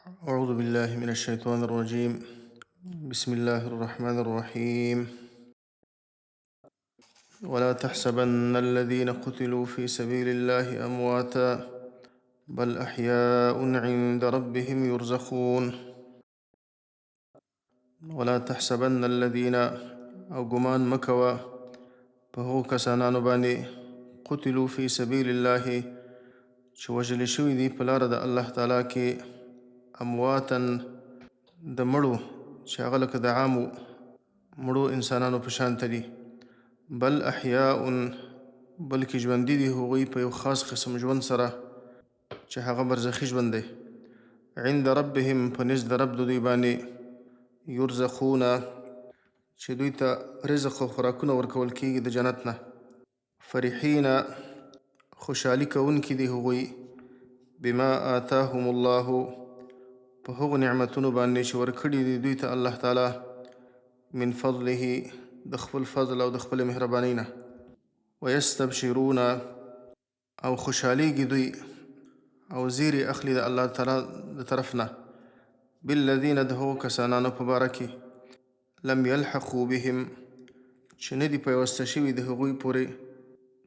أعوذ بالله من الشيطان الرجيم. بسم الله الرحمن الرحيم. ولا تحسبن الذين قتلوا في سبيل الله أمواتا بل أحياء عند ربهم يرزقون. ولا تحسبن الذين أو گمان مکوه په هغو کسانانو باندې قتلوا في سبيل الله چې وژل شوي دي په لاره د الله تعالی کې امواتا د مړو چې هغه لکه د عامو مړو انسانانو په شان دي، بل احیاء بلکې ژوندي دي هغوی په یو خاص قسم ژوند سره چې هغه برزخي ژوند دی. عند ربهم په نزد رب د دوی باندې یرزقون چې دوی ته رزق او خوراکونه ورکول کېږي د جنت نه. فرحین خوشحالي کوونکي دي هغوی بما آتاهم الله په هغو نعمتونو باندې چې ورکړي دي دوی ته الله تعالی من فضله د خپل فضل او د خپل مهربانۍ نه. ویستبشرون او خوشحالیږي دوی او زیری اخلي د الله تعالی د طرف نه بالذین د هغو کسانانو په باره کې لم یلحقوا بهم چې نه دي پیوسته شوي د هغوی پورې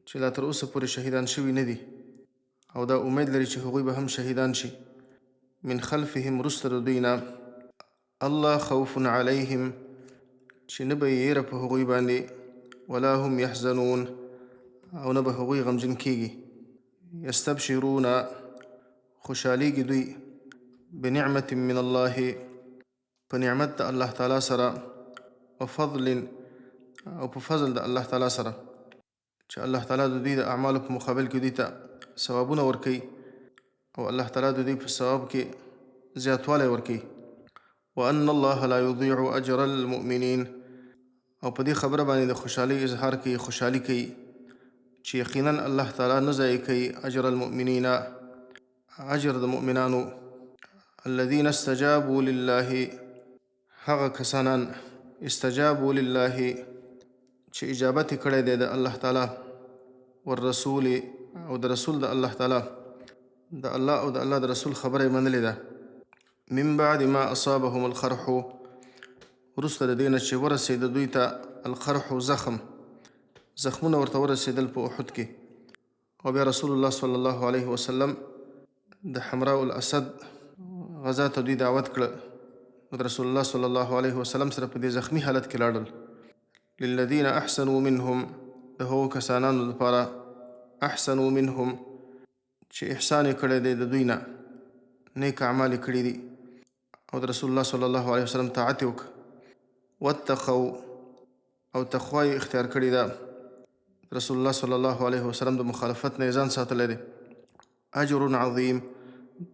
چې لا تر اوسه پورې شهیدان شوي نه دي او دا امید لري چې هغوی به هم شهیدان شي. من خلفهم رسته د دوی نه الله خوف علیهم چې نه به یې یېره په هغوی باندې ولا هم یحزنون او نه به هغوی غمجن کېږي. یستبشرون خوشحالیږي دوی بنعمت من الله په نعمت د الله تعالی سره وفضل او په فضل د الله تعالی سره چې الله تعالی د دوی د اعمالو په مقابل کې دوی ته ثوابونه ورکوي او الله تعالی د دوی په ثواب کې زیاتوالی ورکوي. وان الله لا یضيع اجر المؤمنین او په دې خبره باندې د خوشحالۍ اظهار کوي، خوشحالي کوي چې یقینا الله تعالی نه ضایع کوي اجر المؤمنین اجر د مؤمنانو. الذين استجابوا لله هغه کسانان استجابوا لله چې اجابت کړی دی د الله تعالی والرسول او د رسول د الله تعالی د الله او د الله د رسول خبره یې منلې ده. من بعد ما اصابهم القرح وروسته د دې نه چې ورسېده دوی ته القرح زخمونه ورته ورسېدل په احد کې. او بیا رسول الله صلی الله علیه وسلم د حمراء الاسد غزا ته دوی دعوت کړه. رسول الله صلی الله علیه وسلم سره په دې زخمی حالت کې لاړل. للذین احسنوا منهم د هغو کسانانو لپاره احسنوا منهم چې احسان یې کړی دی د دوی نه، نیک اعمال یې کړي دي او د رسول الله صلی الله علیه وسلم طاعت یې وکړه. واتقوا او تقوا یې اختیار کړې ده، رسول الله صلی الله علیه وسلم د مخالفت نه یې ځان ساتلی دی. اجر عظیم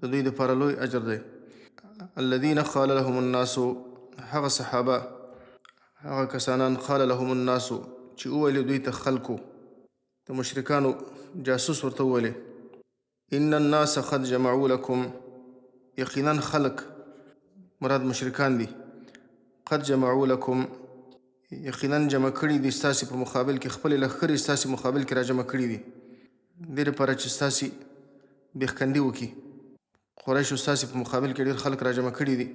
د دوی دپاره لوی اجر دی. الذین قال لهم الناس هغه صحابه هغه کسانان قال لهم الناس چې وویلې دوی ته خلکو د مشرکانو جاسوس ورته وویلې ان الناس قد جمعوا لكم یقینا خلق مراد مشرکان دي، قد جمعوا لكم یقینا جمع کړي دي ستاسې په مقابل کې خپل لښکرې ستاسې مقابل کې را جمع کړي دي دې لپاره چې ستاسې بیخکندي وکړي. قریشو ستاسې په مقابل کې ډېر خلک را جمع کړي دي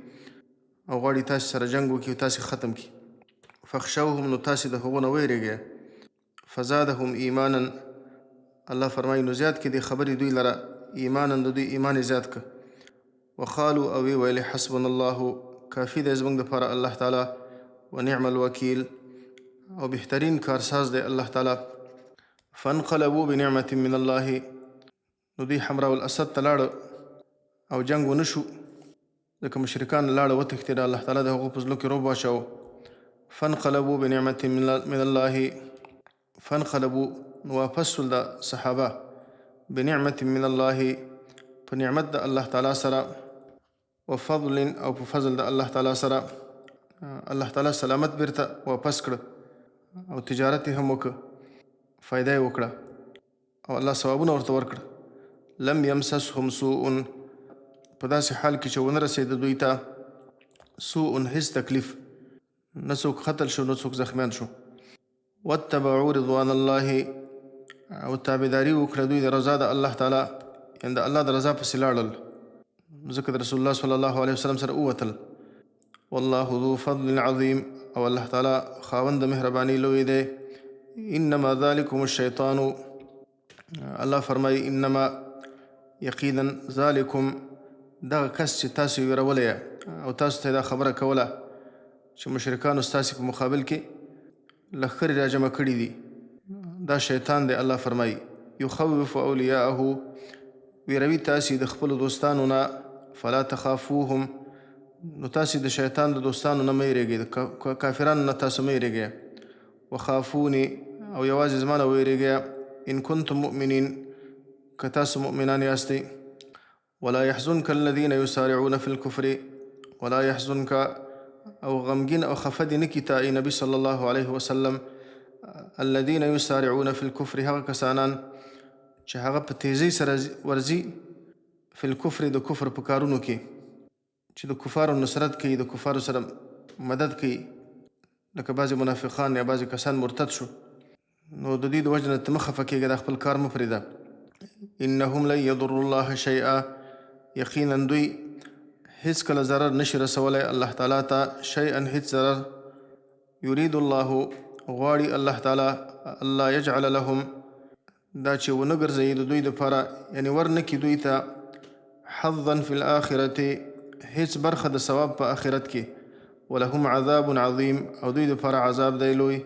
او غواړي تاسې سره جنګ وکړي او تاسې ختم کړي. فخشوهم نو تاسې د هغو نه ویرېږئ. فزادهم ایمانا الله فرمایي نو زیات کړي دې خبرې دوی لره ایمانا د دوی ایمان یې زیات کړه. وقالوا او ویې ویلې حسبنا الله کافي دی زموږ دپاره الله تعالی ونعم الوکیل او بهترین کارساز دی الله تعالی. فانقلبوا بنعمة من الله نو دوی حمراء الاسد ته لاړه او جنگ ونه شو ځکه مشرکان لاړه وتښتېده، الله تعالی د هغو په زړه کې رعب واچوه. فانقلبوا بنعمة من الله فانقلبوا واپس شول د صحابه بنعمة من الله په نعمت د الله تعالی سره وفضل او په فضل د الله تعالی سره. الله تعالی سلامت بیرته واپس کړه او تجارت هم وکړه، فایده یې وکړه او الله ثوابونه ورته ورکړه. لم یمسسهم سوء په داسې حال کې چې ونه رسېده دوی ته سوء هیڅ تکلیف، نه څوک قتل شو نه څوک زخمیان شو. واتبعوا رضوان الله او تابعداري وکړه دوی د رضا د الله تعالی، یعنې د الله د رضا پسې لاړل. ځکه د رسول الله صلی الله علیه وسلم سره ووتل. والله ذو فضل عظیم، او الله تعالی خاوند د مهرباني لوی دی. انما ذلکم الشیطان، الله فرمایي انما یقینا ذلکم، دغه کس چې تاسو یې ویرولی او تاسو ته دا خبره کوله چې مشرکانو ستاسې په مقابل کې لښکرې راجمع کړي دي، دا شیطان دی. الله فرمایي یخوف اولیاءه، ویروي تاسې د خپلو دوستانو نه. فلا تخافوهم، نو تاسې د شیطان د دوستانو نه مه یېرېږئ، د کافرانو نه تاسو مه یېرېږئ. وخافوني، او یوازې زما نه ویرېږئ. ان کنتم مؤمنین، که تاسو مؤمنان یاستئ. ولا يحزنك الذين يسارعون في الكفر، ولا يحزنك، او غمگین او خفه دې نه کي تا ای نبي صلی الله علیه وسلم، الذين يسارعون في الكفر، هغه کسانان چې هغه په تیزۍ سره ورځي فی الکفر، د کفر په کارونو کې، چې د کفارو نصرت کوي، د کفارو سره مدد کوي، لکه بعضې منافقان یا بعضې کسان مرتد شو، نو د دوی د وجه نه ته مه خفه کېږه، دا خپل کار مه پرېږده. انهم لن يضروا الله شیئا، یقینا دوی هیڅ کله ضرر نشي رسولی الله تعالی ته، شیئا هیڅ ضرر. یرید الله، غواړي الله تعالی، الله یجعل لهم، دا چې ونه ګرځوي د دوی دپاره، یعنې ورنکي دوی ته حظا فی الآخرة، هیڅ برخه د ثواب په آخرت کې. ولهم عذاب عظیم، او دوی دپاره عذاب دی لوی.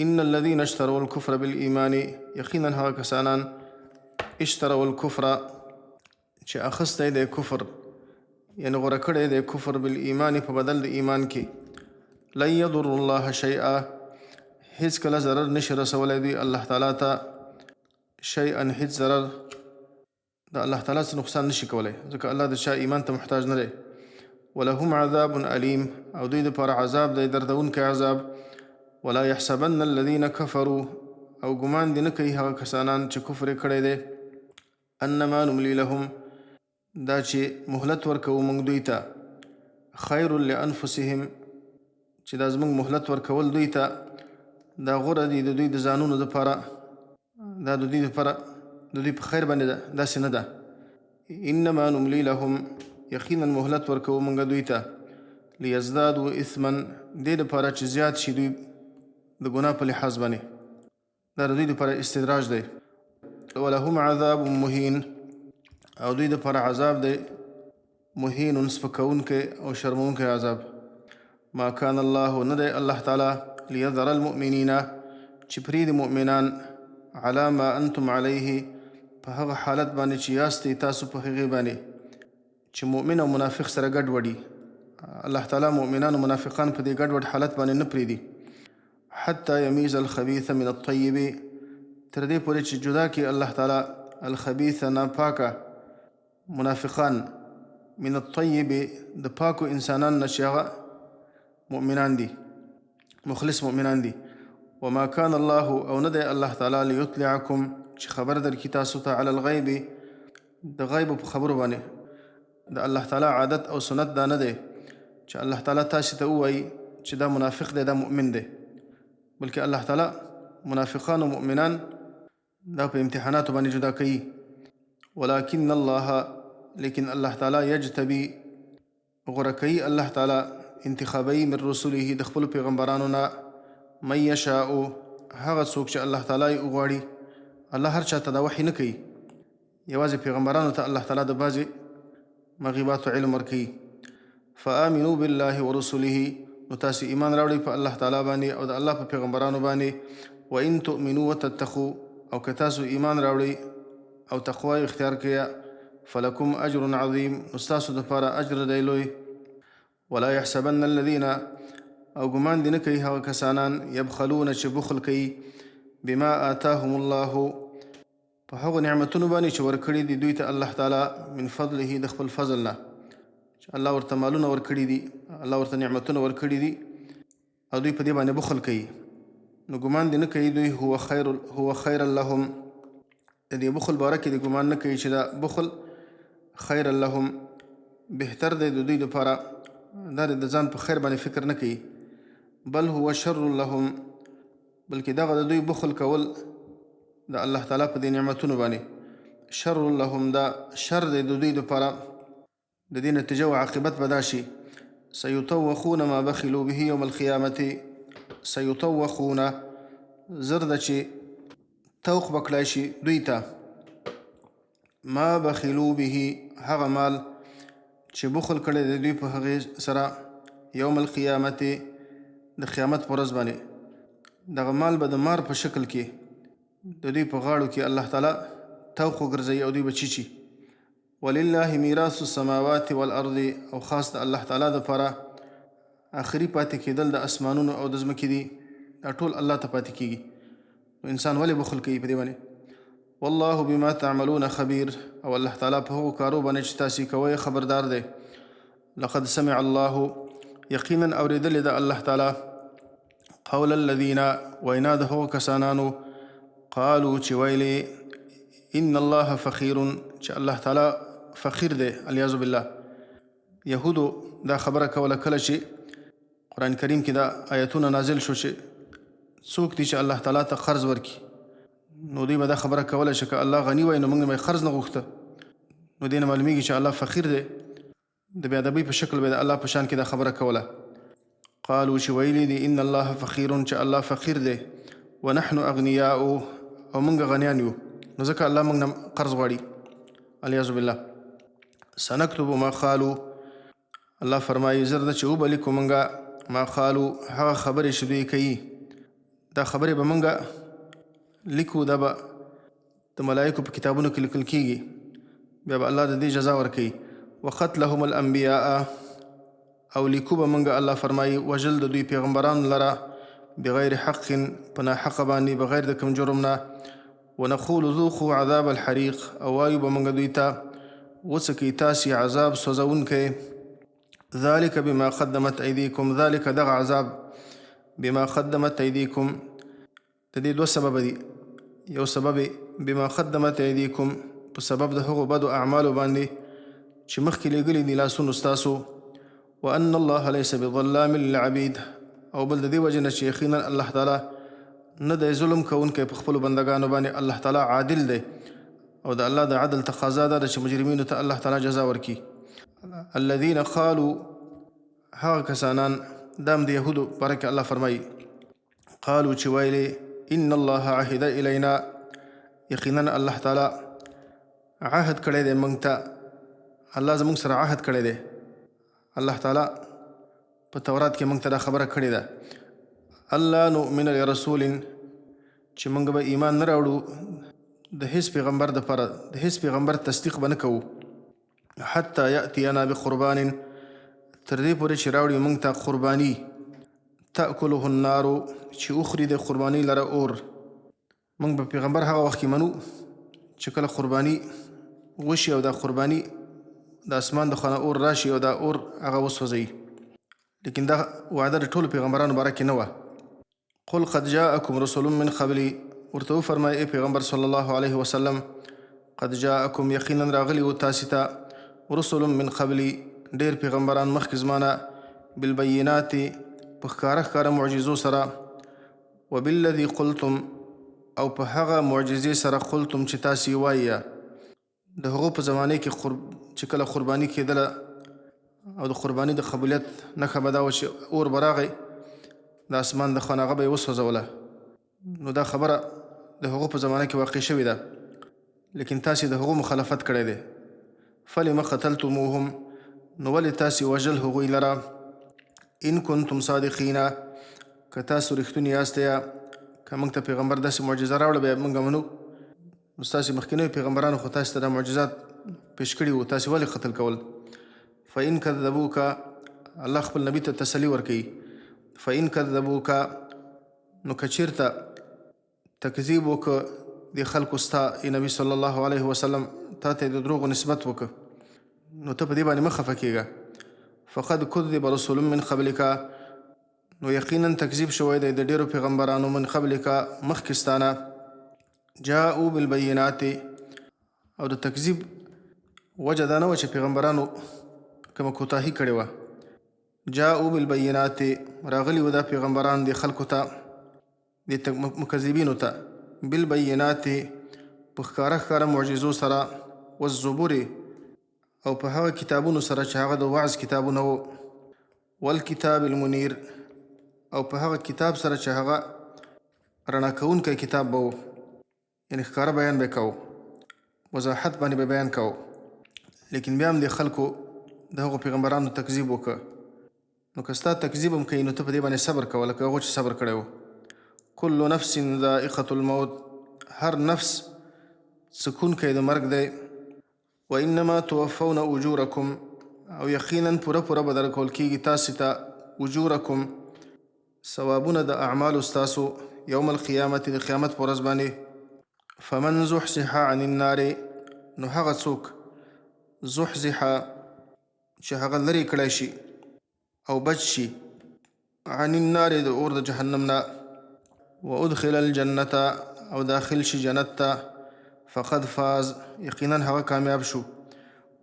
ان الذين اشتروا الكفر بالایمان، یقینا هغه کسانان اشتروا الكفر چې اخستی دی کفر، یعنی غوره کړی دی کفر بالایمان په بدل د ایمان کې. لن یضر الله شیئا، هیڅ کله ضرر نشي رسولی دوی الله تعالی ته، شیئا هیڅ ضرر، د الله تعالی څه نقصان نشي کولی، ځکه الله د چا ایمان ته محتاج نه دی. ولهم عذاب علیم، او دوی دپاره عذاب دی دردونکی عذاب. ولا يحسبن الذين كفروا، او ګمان دې نه کوي هغه کسانان چې کفر یې کړی دی، انما نملي لهم، دا چې مهلت ورکوو موږ دوی ته، خیر لانفسهم، چې دا زموږ مهلت ورکول دوی ته دا غوره دي د دوی د ځانونو دپاره، دا د دوی دپاره د دوی په خیر باندې ده، داسې نه ده. انما نملي لهم، یقینا مهلت ورکوو موږ دوی ته، لیزدادوا اثما، دې دپاره چې زیات شي دوی د ګناه په لحاظ باندې، دا د دوی دپاره استدراج دی. ولهم عذاب مهین، او دوی دپاره عذاب دی مهین، سپکونکی او شرمونکی عذاب. ما کان الله، نه دی الله تعالی، لیذر المؤمنین، چې پرېږدي مؤمنان، علی ما انتم علیه، په هغه حالت باندې چې یاستئ تاسو په هغې باندې، چې مؤمن او منافق سره ګډ وډي. الله تعالی مؤمنان او منافقان په دې ګډ وډ حالت باندې نه پرېږدي. حتی یمیز الخبیث من الطیب، تر دې پورې چې جدا کړي الله تعالی الخبیث، ناپاکه منافقان، من الطیب، د پاکو انسانان نه چې هغه مؤمنان دي، مخلص مؤمنان دي. وما كان الله، او نه دی الله تعالی، لیطلعکم، چې خبر درکړي تاسو ته، علی الغیب، د غیب په خبرو باندې. د الله تعالی عادت او سنت دا نه دی چې الله تعالی تاسو ته ووایي چې دا منافق دی، دا مؤمن دی، بلکې الله تعالی منافقان او مؤمنان دا په امتحاناتو باندې جدا کوي. ولكن الله، لیکن الله تعالی یجتبي، غوره کوي الله تعالی، انتخابوي من رسوله، د خپلو پیغمبرانو نه، من یشاء، هغه څوک چې الله تعالی یې وغواړي. الله هر چا ته دا وحي نه کوي، یوازې پیغمبرانو ته الله تعالی د بعضې مغیباتو علم ورکوي. فآمنوا بالله ورسوله، نو تاسې ایمان راوړئ په الله تعالی باندې او د الله په پیغمبرانو باندې. وان تؤمنوا وتتقوا، او که تاسو ایمان راوړئ او تقوا اختیار کړئ، فلکم اجر عظیم، نو ستاسو دپاره اجر دی لوی. ولا يحسبن الذين، او ګمان دې نه کوي هغه کسانان، یبخلون، چې بخل کوي، بما آتاهم الله، په هغو نعمتونو باندې چې ورکړي دي دوی ته الله تعالی، من فضله، د خپل فضل نه، چې الله ورته مالونه ورکړي دي، الله ورته نعمتونه ورکړي دي، او دوی په دې باندې بخل کوي. نو ګمان دې نه کوي دوی هو خیر لهم، د دې بخل باره کې دې ګمان نه کوي چې دا بخل خیر لهم، بهتر دی د دوی دپاره، دا د ځان په خیر باندې فکر نه کوي. بل هو شر لهم، بلکې دغه د دوی بخل کول د الله تعالی په دې نعمتونو باندې، شر لهم، دا شر دی د دوی دپاره. د دې نتیجه او عاقبت به دا شي سیطوخون ما بخلوا به یوم القیامة. سیطوخون زر ده چې توخ به کړی شي دوی ته ما بخلوا به هغه مال چې بخل کړی د دوی په هغې سره یوم القیامت د قیامت په ورځ باندې. دغه مال به د مار په شکل کې د دوی په غاړو کې الله تعالی توخ وګرځوي او دوی به چیچي. ولله میراث السماوات والارض او خاص د الله تعالی دپاره آخري پاتې کېدل د اسمانونو او د ځمکې دي. دا ټول الله ته پاتې کېږي. نو انسان ولې بخل کوي په دې باندې؟ والله بما تعملون خبیر او الله تعالی په هغو کارو باندې چې تاسې کوئ خبردار دی. لقد سمع الله یقینا اورېدلې ده الله تعالی قول الذین وینا د هغو کسانانو قالوا چې ویلې ان الله فقیر چې الله تعالی فقیر دی علیاذ بالله. یهودو دا خبره کوله کله چې قرآن کریم کې دا آیتونه نازل شو چې څوک دي چې الله تعالی ته قرض ورکړي نو دوی به دا خبره کوله چې که الله غني وای نو موږ نه قرض نه غوښته. نو دې نه معلومیږي چې الله فقیر دی. د بې ادبۍ په شکل به د الله په شان کې دا خبره کوله. قالوا چې ویلي دي ان الله فقیر چې الله فقیر دی ونحن اغنیاء او موږ غنیان یو نو ځکه الله موږ نه قرض غواړي علیاذ بالله. سنکتب ما قالوا الله فرمایي زر ده چې وبلیکو موږ ما قالوا هغه خبرې چې دوی کوي دا خبرې به موږ لیکو. دا به د ملایکو په کتابونو کې لیکل کېږي. بیا به الله د دې جزا ورکوي. وقتلهم الانبیاء او لیکو به موږ الله فرمایي وژل د دوی پیغمبرانو لره بغیر حق په ناحقه باندې بغیر د کوم جرم نه. ونقول ذوقوا عذاب الحریق او وایو به موږ دوی ته وڅکئ تاسې عذاب سوځونکی. ذلک بما قدمت ایدیکم ذلک دغه عذاب بما قدمت ایدیکم د دې دوه سبب دي. یو سبب بما قدمت ایدیکم په سبب د هغو بدو اعمالو باندې چې مخکې لېږلي دي لاسونو ستاسو. وان الله لیس بظلام للعبید او بل د دې وجې نه چې یقینا الله تعالی نه دی ظلم کوونکی په خپلو بندګانو باندې. الله تعالی عادل دی او د الله د عدل تقاضا ده چې مجرمینو ته الله تعالی جزا ورکړي. الذین قالوا هغه کسانان دام د یهودو باره کې الله فرمایي قالوا چې ویلې ان الله عهد الینا یقینا الله تعالی عهد کړی دی موږ ته. الله زموږ سره عهد کړی دی. الله تعالی په تورات کې موږ ته دا خبره کړې ده الله نؤمن لرسول چې موږ به ایمان نه راوړو د هیڅ پیغمبر دپاره د هیڅ پیغمبر تصدیق به نه کوو حتی یأتینا بقربان تر دې پورې چې راوړي موږ ته قرباني تأکله النار چې اخري د قرباني لره اور. موږ به پیغمبر هغه وخت کې منو چې کله قرباني وشي او دا قرباني د اسمان د خانه اور راشي او دا اور هغه وسوځوي. لیکن دا وعده د ټولو پیغمبرانو باره کې نه وه. قل قد جاءکم رسول من قبلی ورته وفرمایه ای پیغمبر صلی الله علیه وسلم قد جاءکم یقینا راغلي و تاسې ته رسول من قبلی ډېر پیغمبران مخکې زمانه بالبینات په ښکاره ښکاره معجزو سره وبالذي قلتم او په هغه معجزې سره قلتم چې تاسې وایه. د هغو په زمانه کې چې کله قرباني کېدله او د قرباني د قبولیت نښه به دا وه چې اور به راغی د اسمان د خانه هغه به یې وسوځوله. نو دا خبره د هغو په زمانه کې واقع شوې ده لیکن تاسې د هغو مخالفت کړی دی. فلم قتلتموهم نو ولې تاسې وژل هغوی لره ان کنتم صادقین که تاسو رښتوني یاست یا که موږ ته پیغمبر داسې معجزه راوړه بیا موږ منو. نو ستاسې مخکینیو پیغمبرانو خو تاسې ته دا معجزات پیش کړي وو تاسې ولې قتل کول. فإن کذبوک الله خپل نبي ته تسلي ورکوي. فإن کذبوک نو که چېرته تکذیب وکړه د خلکو ستا نبي صلی الله علیه وسلم تا ته د دروغو نسبت وکړه نو ته په دې باندې مه خفه کېږه. فقد کذب رسول من قبلک نو یقینا تکذیب شوی دی د ډېرو پیغمبرانو من قبلک مخکې ستانه جاءوا بالبینات او د تکذیب وجه دا نه وه چې پیغمبرانو کومه کوتاهي کړې وه. جاءوا بالبینات راغلي و دا پیغمبران د خلکو ته د مکذبینو ته بالبینات په ښکاره ښکاره معجزو سره والزبور او په هغه کتابونو سره چې هغه د وعظ کتابونه وو، والکتاب المنیر او په هغه کتاب سره چې هغه رڼا کوونکی کتاب به و، یعنې ښکاره بیان به یې کوو، وضاحت باندې به بیان کوو. لیکن بیا هم د خلکو د هغو پیغمبرانو تکذیب وکړه. نو که ستا تکذیب هم کوي نو ته په دې باندې صبر کوه لکه هغو چې صبر کړی و. کل نفس ذائقة الموت، هر نفس څکونکی د مرګ دی. وانما توفون اجورکم، او یقینا پوره پوره به درکول کېږي تاسې ته اجورکم ثوابونه د اعمالو ستاسو یوم القیامت د قیامت په ورځ باندې. فمن زحزح عن النار، نو هغه څوک زحزح چې هغه لرې کړی شي او بچ شي عن النار د اور د جهنم نه، وادخل الجنة او داخل شي جنت ته، فقد فاز یقینا هغه کامیاب شو.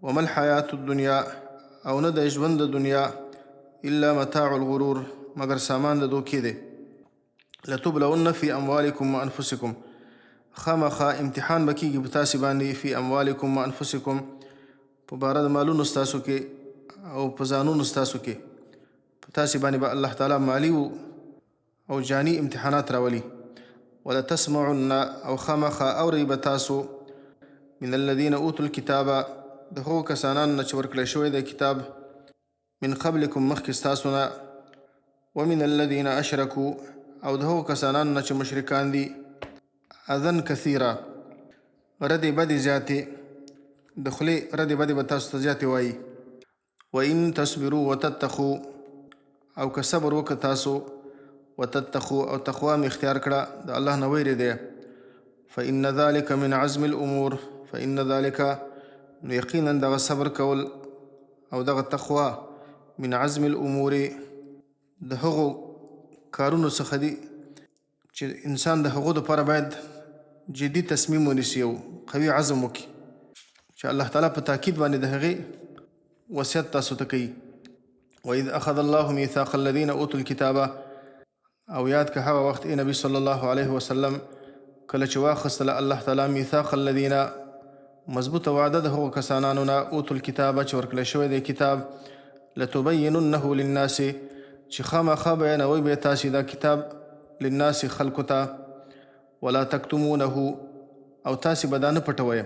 وما الحیات الدنیا، او نه د ژوند د دنیا الا متاع الغرور مگر سامان د دوکې دی. لتبلون فی اموالکم وانفسکم، خامخا امتحان به کېږي په تاسې باندې فی اموالکم وانفسکم، په باره د مالونو ستاسو کې او په ځانونو ستاسو کې، په تاسې باندې به الله تعالی مالی او جانی امتحانات راولي. ولتسمعن، او خامخا اورئ به تاسو من الذین اوتوا الکتاب، د هغو کسانانو نه چې ورکړی شوی دی کتاب، من قبلکم مخکې ستاسو نه، ومن الذین اشرکوا، او د هغو کسانانو نه چې مشرکان دي، اذن کثیره ردې بدې زیاتې، د خولې ردې بدې به تاسو ته زیاتې وایي. وان تصبروا وتتقوا، او که صبر وکړه تاسو، وتتقوا او تقوا مې اختیار کړه د الله نه ویرېدی، فإن ذلك من عزم الامور، فإن ذلك نو یقینا دغه صبر کول او دغه تقوا من عزم الامور د هغو کارونو څخه دي چې انسان د هغو دپاره باید جدي تصمیم ونیسي او قوي عزم وکړي چې الله تعالی په تاکید باندې د هغې وصیت تاسو ته کوي. وإذ أخذ الله ميثاق الذين أوتوا الكتاب، او یاد که هغه وخت ای نبی صلی الله علیه وسلم کله چې واخیستله الله تعالی میثاق الذین مضبوطه وعده د هغو کسانانو نه اوتو الکتابه چې ورکړی شوی دی کتاب، لتبیننه للناس چې خامخا بیانوئ به تاسې دا کتاب للناس خلکو ته، ولا تکتمونه او تاسې به دا نه پټوئ.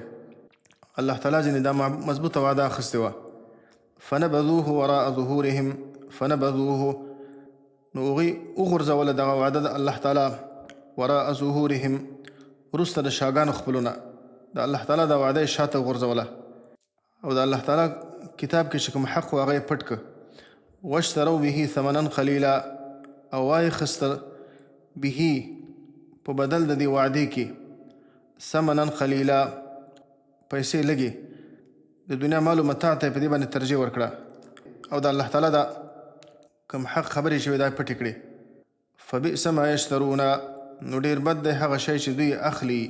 الله تعالی ځینې دا مضبوطه وعده اخیستې وه. فنبذوه وراء ظهورهم، فنبذوه نو هغوی وغورځوله دغه وعده د الله تعالی وراء ظهورهم وروسته د شاګانو خپلو نه، د الله تعالی دا وعده یې شاته وغورځوله او د الله تعالی کتاب کې چې کوم حق و هغه یې پټ که. واشتروا به ثمنا قلیلا، او واخیسته به په بدل د دې وعدې کې ثمنا قلیلا پیسې لږې، د دنیا مالو متاع ته یې په دې باندې ترجیح ورکړه او د الله تعالی دا کوم حق خبرې شوې دا پټې کړې. فبئس ما یشترون، نو ډېر بد دی هغه شی چې دوی اخلي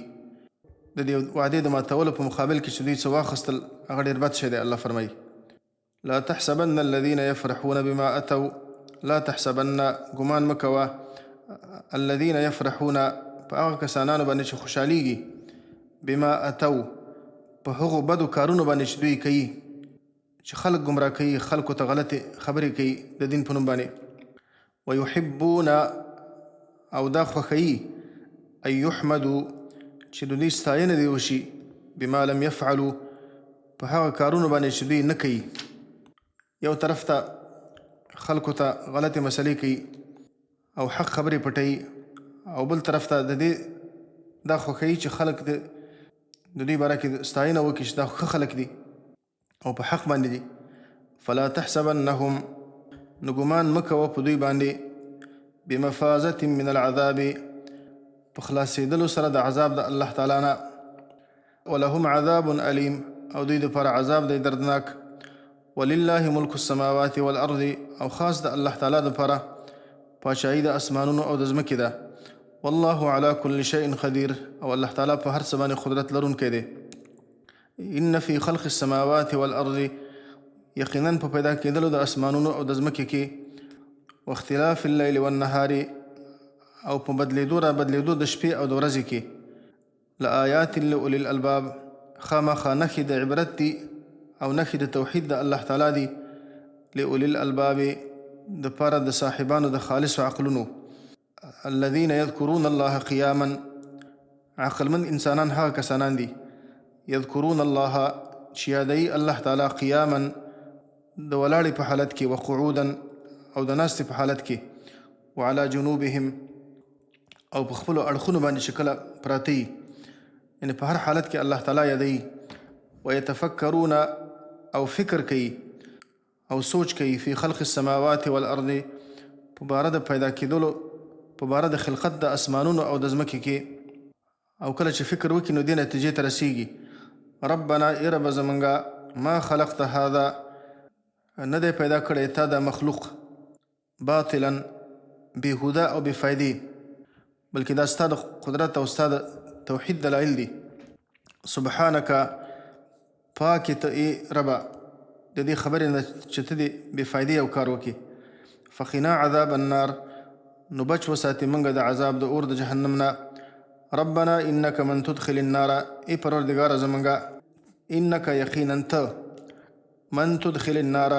د دې وعدې د ماتولو په مقابل کې چې دوی څه واخیستل، هغه ډېر بد شی دی. الله فرمایي لا تحسبن الذين يفرحون بما اتوا، لا تحسبن ګمان مه کوه الذين يفرحون په هغه کسانانو باندې چې خوشحالیږي بما اتوا په هغو بدو کارونو باندې چې دوی کوي، چې خلک ګمراه کوي، خلکو ته غلطې خبرې کوي د دین په نوم باندې. ویحبون او دا خوښوي ان یحمدو چې د دوی ستاینه دې وشي بما لم یفعلو په هغه کارونو باندې چې دوی نه کوي. یو طرف ته خلکو ته غلطې مسلې کوي او حق خبرې پټوي، او بل طرف ته د دې دا خوښوي چې خلک د دوی باره کې ستاینه وکړي چې دا ښه خلک دي او په حق باندې دي. فلا تحسبنهم، نو ګمان مه کوه په دوی باندې بمفازة من العذاب په خلاصېدلو سره د عذاب د الله تعالی نه، ولهم عذاب علیم او دوی دپاره عذاب دی دردناک. ولله ملک السماوات والارض، او خاص د الله تعالی دپاره پاچاهي د اسمانونو او د ځمکې ده. والله على كل شيء قدیر، او الله تعالی په هر څه باندې قدرت لرونکی دی. ان فی خلق السماوات والارض، یقینا په پیدا کېدلو د اسمانونو او د ځمکې کې، واختلاف اللیل والنهار، او په بدلیدو را بدلیدو د شپې او د ورځې کې، لآیات لأولی الالباب، خامخا نښې د عبرت دي او نښې د توحید د الله تعالی دي لأولی الالباب د پاره د صاحبانو د خالصو عقلونو. الذين يذكرون الله قياما، عقلمند انسانان هغه کسانان دي یذکرون الله چې یادوي الله تعالی قیاما د ولاړې په حالت کې، وقعودا او د ناستې په حالت کې، وعلى جنوبهم او په خپلو اړخونو باندې چې کله پراته وي، یعنې په هر حالت کې الله تعالی یادوي. ويتفکرون او فکر کوي او سوچ کوي فی خلق السماوات والارض، په باره د پیدا کېدلو، په باره د خلقت د اسمانونو او د ځمکې کې. او کله چې فکر وکړي نو دې نتیجې ته رسیږي ربنا ای رب زمونږه ما خلقت هذا، نه دی پیدا کړی تا دا مخلوق باطلا بېهوده او بېفایدې، بلکې دا ستا د قدرت او ستا د توحید دلایل دي. سبحانک پاکې ته ای ربه د دې خبرې نه چې ته دې بېفایدې او کار وکړي. فقنا عذاب النار، نو بچ وساتې موږ د عذاب د اور د جهنم نه. ربنا انک من تدخل النار، ای پروردګاره زمونږه انک یقینا ته من تدخل النار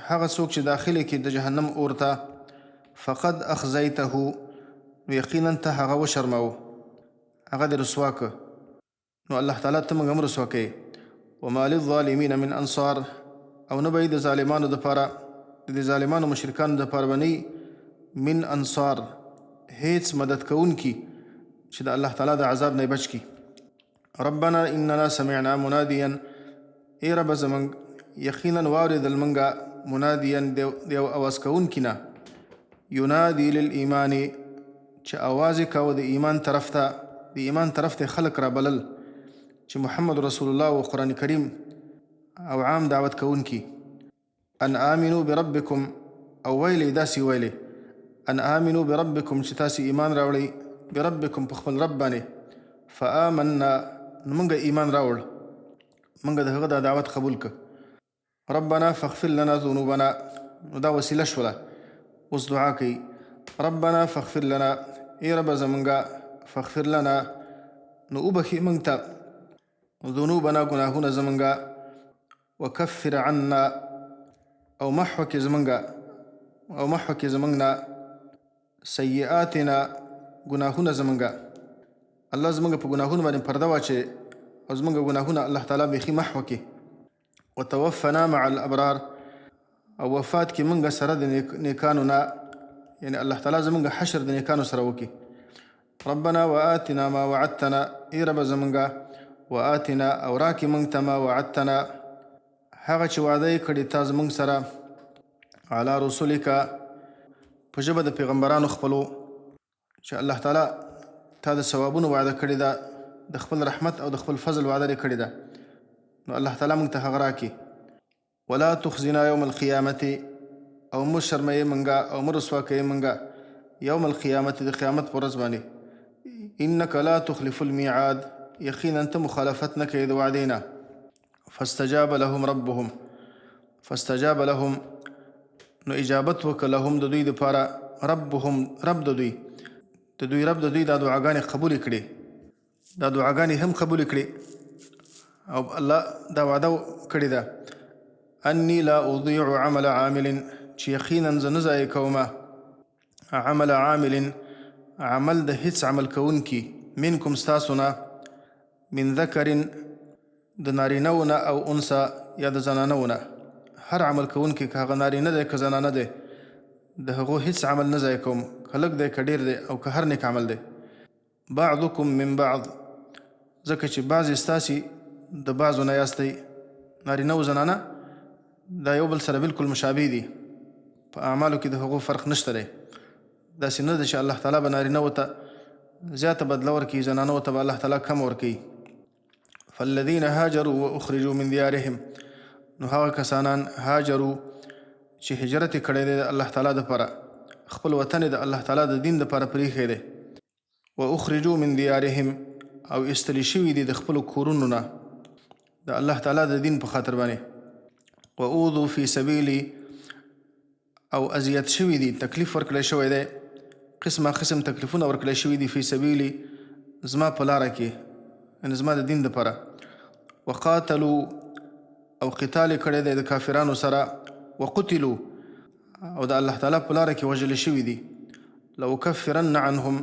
هغه څوک چې داخلي کې د جهنم اور ته، فقد اخزیته نو یقینا ته هغه وشرموه، هغه دې رسوا که. نو الله تعالی ته موږ هم رسوا کوي. وما للظالمین من انصار، او نه به د ظالمانو دپاره، د دې ظالمانو مشرکانو دپاره به نه من انصار هیڅ مدد کوونکي چې د الله تعالی د عذاب نه بچ کی. ربنا اننا سمعنا منادیا، ای رب زمونږ یقینا واورېدل موږ منادیا د یو اواز کوونکي نه، ینادي للایمان چې اواز یې کوه د ایمان طرف ته، د ایمان طرف ته خلق را بلل چې محمد رسول الله او قرآن کریم او عام دعوت کوونکي. ان آمنوا بربکم، او ویلې داسې ویلې ان آمنوا بربکم چې تاسې ایمان راوړئ بربکم په خپل رب باندې. فآمنا نو موږ ایمان راوړ، موږ د هغه دا دعوت قبول که. ربنا فاغفر لنا ذنوبنا، نو دا وسیله شوله. اوس دعا کوي ربنا فاغفر لنا، ای رب زمونږه فاغفر لنا نو وبخي موږ ته ذنوبنا ګناهونه زمونږه، وکفر عنا او محو کې زمونږه، او محو کې زمونږ نه سیئاتنا ګناهونه زمونږه. الله زمونږ په ګناهونو باندې پرده واچوي او زمونږ ګناهونه الله تعالی بیخي محو کړي. وتوفنا مع الابرار، او وفات کې موږ سره د نیکانو نه، یعنی الله تعالی زمونږ حشر د نیکانو سره وکړي. ربنا وآتنا ما وعدتنا، ای رب زمونږه وآتنا او راکې موږ ته ما وعدتنا هغه چې وعده یې کړې تا زمونږ سره، علی رسولک په ژبه د پیغمبرانو خپلو، چې الله تعالی تا د ثوابونو وعده کړې ده، د خپل رحمت او د خپل فضل وعده یې کړې ده، نو الله تعالی موږ ته هغه راکړي. ولا تخزنا یوم القیامت، او مو شرموي موږ او مو رسوا کوي موږ یوم القیامت د قیامت په ورځ باندې. انک لا تخلف المیعاد، یقینا ته مخالفت نه کوي د وعدې نه. فاستجاب لهم ربهم، فاستجاب لهم نو اجابت وکړه لهم د دوی دپاره ربهم رب د دوی، د دوی رب د دوی دا دعاګانې قبول کړي، دا دعاګانې هم قبول کړي. او الله دا وعده کړې ده انی لا اضیع عمل عامل، چې یقینا زه نه ضایع کومه عمل عامل عمل د هیڅ عمل کوونکي، منکم ستاسو نه، من ذکر د نارینهو نه او انثى یا د زنانهو نه، هر عمل کوونکی که هغه نارینه دی که زنانه دی، د هغو هیڅ عمل نه ضایع کوم، که لږ دی که ډېر دی او که هر نیک عمل دی. بعضکم من بعض، ځکه چې بعضې ستاسې د بعضو نه یاستئ، نارینه او زنانه دا یو بل سره بلکل مشابه دي، په اعمالو کې د هغو فرق نشته دی. داسې نه ده چې الله تعالی به نارینهو ته زیاته بدله ورکوي، زنانو ته به الله تعالی کم ورکوي. فالذین هاجروا واخرجوا من دیارهم، نو هغه کسانان هاجروا چې هجرت یې کړی دی د الله تعالی دپاره، خپل وطن یې د الله تعالی د دین دپاره پرېښی دی. واخرجوا من دیارهم، او ایستلی شوي دي د خپلو کورونو نه د الله تعالی د دین په خاطر باندې. واوذوا فی سبیلي، او اذیت شوي دي، تکلیف ورکړی شوی دی، قسمه قسم تکلیفونه ورکړی شوي دي فی سبیلي زما په لاره کې، یعنې زما د دین دپاره. وقاتلوا، او قتال کړی دی د کافرانو سره وقتلوا او د الله تعالی په لاره کې وژل شوي دي لأکفرن عنهم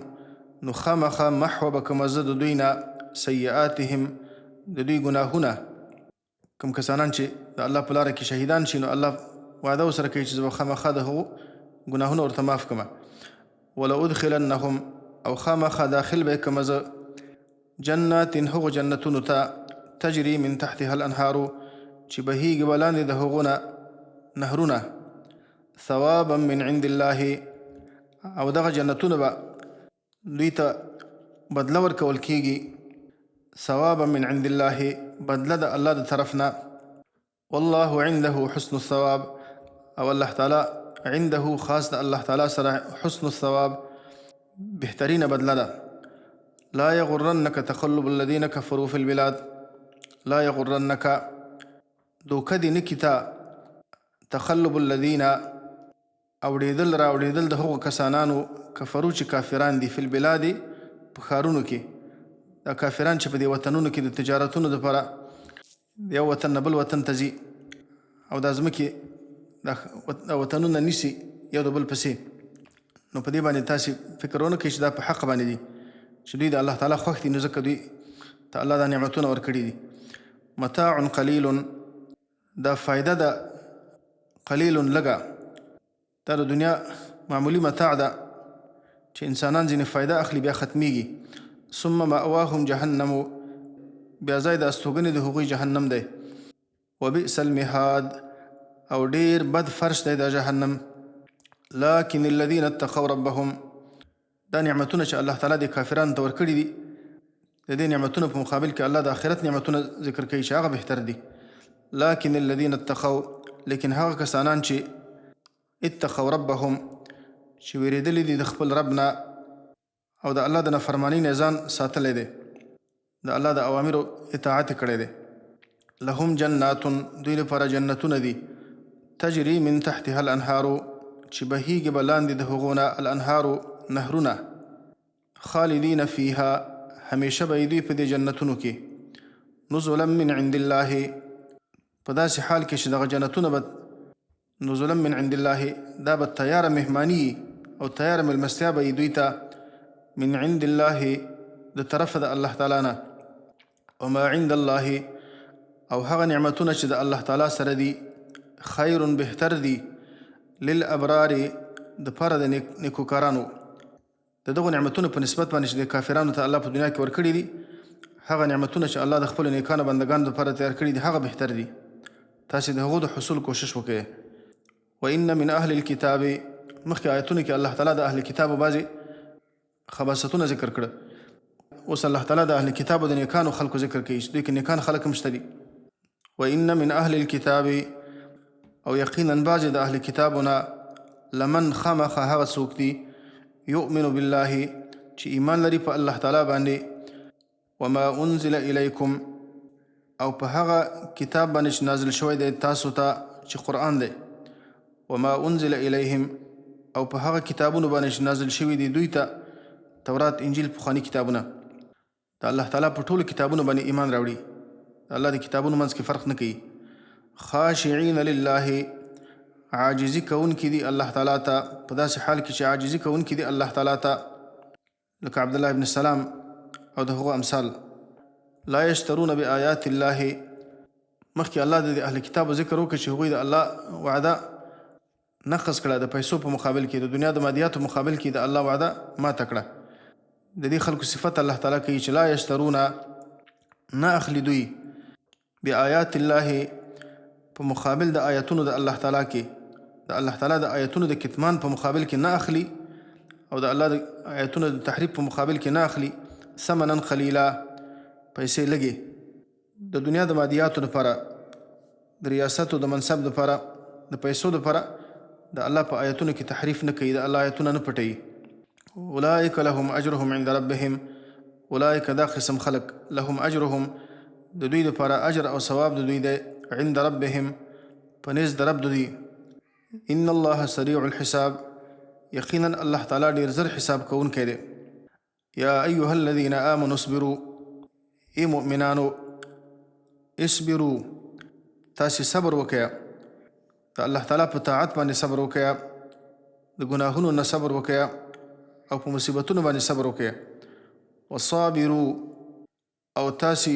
نو خامخا محو به کمه زه د دوی نه سیئاتهم د دوی ګناهونه کوم کسانان چې د الله په لاره کې شهیدان شي نو الله وعده ورسره کوي چې زه به خامخا د هغو ګناهونه ورته معاف کړمه ولأدخلنهم او خامخا داخل به کمه زه جنات هغو جنتونو ته تجري من تحتها الانهار چې بهیږي به لاندې د هغو نه نهرونه ثوابا من عند الله او دغه جنتونه به دوی ته بدله ورکول کېږي ثوابا من عند الله بدله د الله د طرف نه والله عنده حسن الثواب او الله تعالی عنده خاص د الله تعالی سره حسن الثواب بهترینه بدله ده لا يغرنك تقلب الذين كفروا في البلاد لا يغرنك دوکه دې نه کي ته تقلب الذین اوړېدل را اوړېدل د هغو کسانانو کفرو چې کافران دي فی البلاد په ښارونو کې دا کافران چې په دې وطنونو کې د تجارتونو دپاره د یو وطن نه بل وطن ته ځي او دا ځمکې دا وطنونه نیسي یو د بل پسې نو په دې باندې تاسې فکر ونه کوئ چې دا په حق باندې دي چې دوی د الله تعالی خوښ دي نو ځکه دوی ته الله دا نعمتونه ورکړي دي متاع قلیل دا فایده ده قلیل لږه دا د دنیا معمولی متاع ده چې انسانان ځینې فایده اخلي بیا ختمیږي ثم مأواهم جهنم بیا ځای د استوګنې د هغوی جهنم دی وبئس المهاد او ډیر بد فرش دی د جهنم لكن الذين اتقوا ربهم دا نعمتونه چې الله تعالی د کافرانو ته ورکړي دي د دې نعمتونو په مقابل کې الله د آخرت نعمتونه ذکر کوي چې هغه بهتر دي لكن الذين اتقوا لیکن هغه کسانان چې اتقوا ربهم چې ویریدلی دي د خپل رب نه او د الله د نافرمانۍ نه ځان ساتلی دی د الله د اوامرو اطاعت کړی دی لهم جنات دوی لپاره جنتونه دي تجري من تحتها الانهار چې بهیږي به لاندې د هغو نه الانهار نهرونه خالدین فیها همیشه به دوی په دې جنتونو کې نزلا من عند الله په داسې حال کې چې دغه جنتونه به نزلا من عند الله دا به تیاره مهماني او تیاره مېلمستیا به دوی ته من عند الله د طرفه د الله تعالی نه وما عند الله او هغه نعمتونه چې د الله تعالی سره دي خیر بهتر دي للابرار د پاره د نیکوکارانو د دغو نعمتونو په نسبت باندې چې د کافرانو ته الله په دنیا کې ورکړي دي هغه نعمتونه چې الله د خپلو نیکانو بندګانو لپاره تیار کړي دي هغه بهتر دي تاسې د هغو د حصول کوشش وکړئ وان من اهل الكتاب مخکې آیتونو کې الله تعالی د اهل کتابو بعضې خباستونه ذکر کړه اوس الله تعالی د اهل کتابو د نیکانو خلکو ذکر کوي چې دوی کې نیکان خلک هم شته دي وان من اهل الكتاب او یقینا بعضې د اهل کتابو نه لمن خامخا هغه څوک دي یؤمن بالله چې ایمان لري په الله تعالی باندې وما انزل الیکم او په هغه کتاب باندې چې نازل شوی دی تاسو ته چې قرآن دی وما انزل الیهم او په هغه کتابونو باندې چې نازل شوي دي دوی ته تورات انجیل پخواني کتابونه د الله تعالی په ټولو کتابونو باندې ایمان راوړي د الله د کتابونو منځ کې فرق نه کوي خاشعین لله عاجزي کوونکي دي الله تعالی ته په داسې حال کې چې عاجزي کوونکي دي الله تعالی ته لکه عبدالله ابن السلام او د هغو امثال لا یشترون بآیات الله مخکې الله د اهل کتابو ذکر وکړي چې هغوی د الله وعده نقص کړه د پیسو په مقابل کې د دنیا د مادیاتو مقابل کې د الله وعده ماته کړه د دې خلکو صفت الله تعالی کوي چې لا یشترون نه اخلي دوی بآیات الله په مقابل د آیتونو د الله تعالی کې د الله تعالی د آیتونو د کتمان په مقابل کې نه اخلي او د الله د آیتونو د تحریف په مقابل کې نه اخلي ثمنا قلیلا پیسې لګي د دنیا د مادیاتو لپاره د ریاست او د منصب لپاره د پیسو لپاره د الله په آیتونو کې تحریف نه کوي د الله آیتونه نه پټوي اولئک لهم اجرهم عند ربهم اولئک دا قسم خلق لهم اجرهم د دوی لپاره اجر او ثواب د دوی دی عند ربهم په نزد د رب د دوی ان الله سریع الحساب یقینا الله تعالی ډیر زر حساب کوونکی دی یا ایها الذین آمنوا اصبروا ای مؤمنانو اصبروا تاسې صبر وکړئ، د الله تعالی په طاعت باندې صبر وکړئ، د ګناهونو نه صبر وکړئ او په مصیبتونو باندې صبر وکړئ. وصابرو او تاسې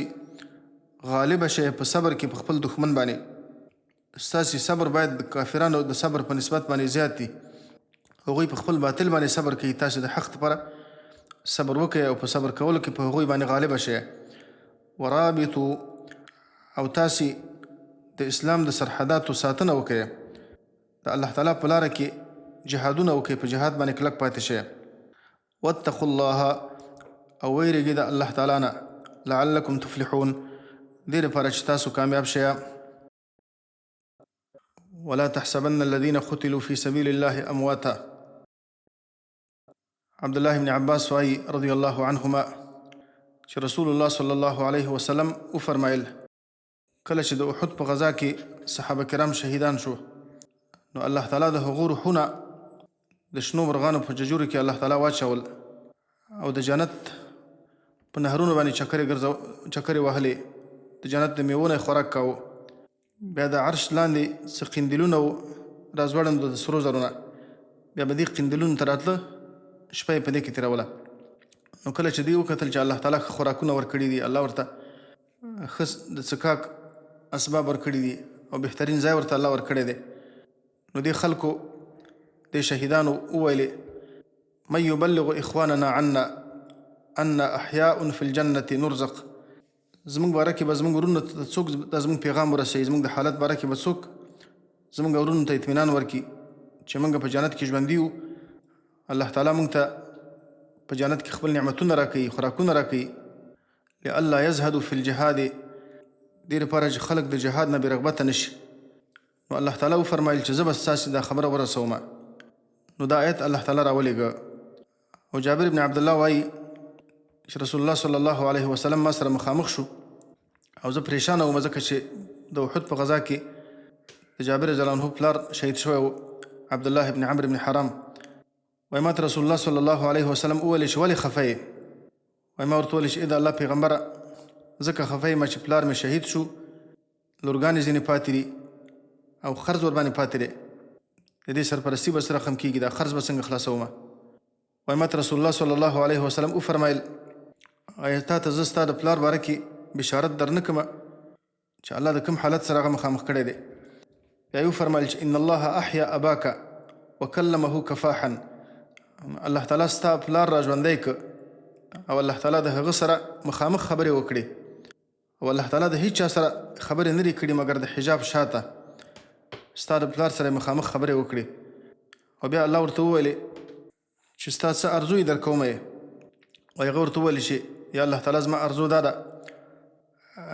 غالبه شئ په صبر کې په خپل دښمن باندې. ستاسې صبر باید د کافرانو د صبر په نسبت باندې زیات دي. هغوی په خپل باطل باندې صبر کوي، تاسې د حق لپاره صبر وکړئ او په صبر کولو کې په هغوی باندې غالبه شئ. ورابطو او تاسې د اسلام د سرحداتو ساتنه وکړئ، د الله تعالی په لاره کې جهادونه وکړئ، په جهاد باندې کلک پاتې شئ. واتقوا الله او ویرېږئ د الله تعالی نه، لعلکم تفلحون، دې لپاره چې تاسو کامیاب شئ. ولا تحسبن الذين قتلوا في سبيل الله امواتا. عبد الله بن عباس وایي رضی الله عنهما چې رسول الله صلی الله علیه وسلم وفرمایل کله چې د احد په غزا کې صحابه کرام شهیدان شو، نو الله تعالی د هغو روحونه د شنو مرغانو په ججورو کې الله تعالی واچول او د جنت په نهرونو باندې چکرې وهلې، د جنت د میوو نه خوراک کاوه. بیا د عرش لاندې څه قندیلونه راځوړند د سرو زرو نه، بیا به دې قندیلونو ته راتله، شپه یې په دې کې تېروله. نو کله چې دوی وکتل چې الله تعالی ښه خوراکونه ورکړي دي، الله ورته ښه د څښاک اسباب ورکړي دي او بهترین ځای ورته الله ورکړی دی، نو دې خلکو دې شهیدانو وویلې من یبلغ اخواننا عنا ان احیاء فی الجنة نرزق. زمونږ باره کې به زمونږ ورونو ته څوک دا زمونږ پیغام ورسوي، زمونږ د حالت باره کې به څوک زمونږ ورونو ته اطمینان ورکړي چې موږ په جنت کې ژوندي یو، الله تعالی موږ ته په جنت کې خپل نعمتونه راکوي، خوراکونه راکوي. لئلا یزهدوا فی الجهاد، دې لپاره چې خلک د جهاد نه بېرغبته نه شي. نو الله تعالی وفرمایل چې زه به ستاسې دا خبره ورسوم. نو دا آیت الله تعالی راولېږه. او جابر بن عبدالله وایي چې رسول الله صلی الله علیه وسلم ما سره مخامخ شو او زه پریشانه وم، ځکه چې د احد په غزا کې د جابر رضی الله عنه پلار شهید شوی و، عبدالله بن عمرو بن حرام. وایي ما ته رسول الله صلی الله علیه وسلم وویلې چې ولې خفه یې؟ وایي ما ورته وویلې چې ای د الله پیغمبره ځکه خفه یم چې پلار مې شهید شو، لورګانې ځینې پاتې دي او خرڅ ورباندې پاتې دی، د دې سرپرستي به سره خم کېږي، دا خرڅ به څنګه خلاصومه؟ وایي ما ته رسول الله صلی الله علیه وسلم وفرمایل آیا تا ته زه ستا د پلار باره کې بشارت در نه کړمه چې الله د کوم حالت سره هغه مخامخ کړی دی؟ بیا یې وفرمایل چې ان الله احیا اباک وکلمه کفاحا، الله تعالی ستا پلار را ژوندی که او الله تعالی د هغه سره مخامخ خبرې وکړي، او الله تعالی د هیچ چا سره خبرې نه دي کړي مګر د حجاب شاته ستا د پلار سره مخامخ خبرې وکړي. او بیا الله ورته وویلې چې ستا څه ارزو یې در کومه یې؟ او هغه ورته وویلې چې یا الله تعالی زما ارزو دا ده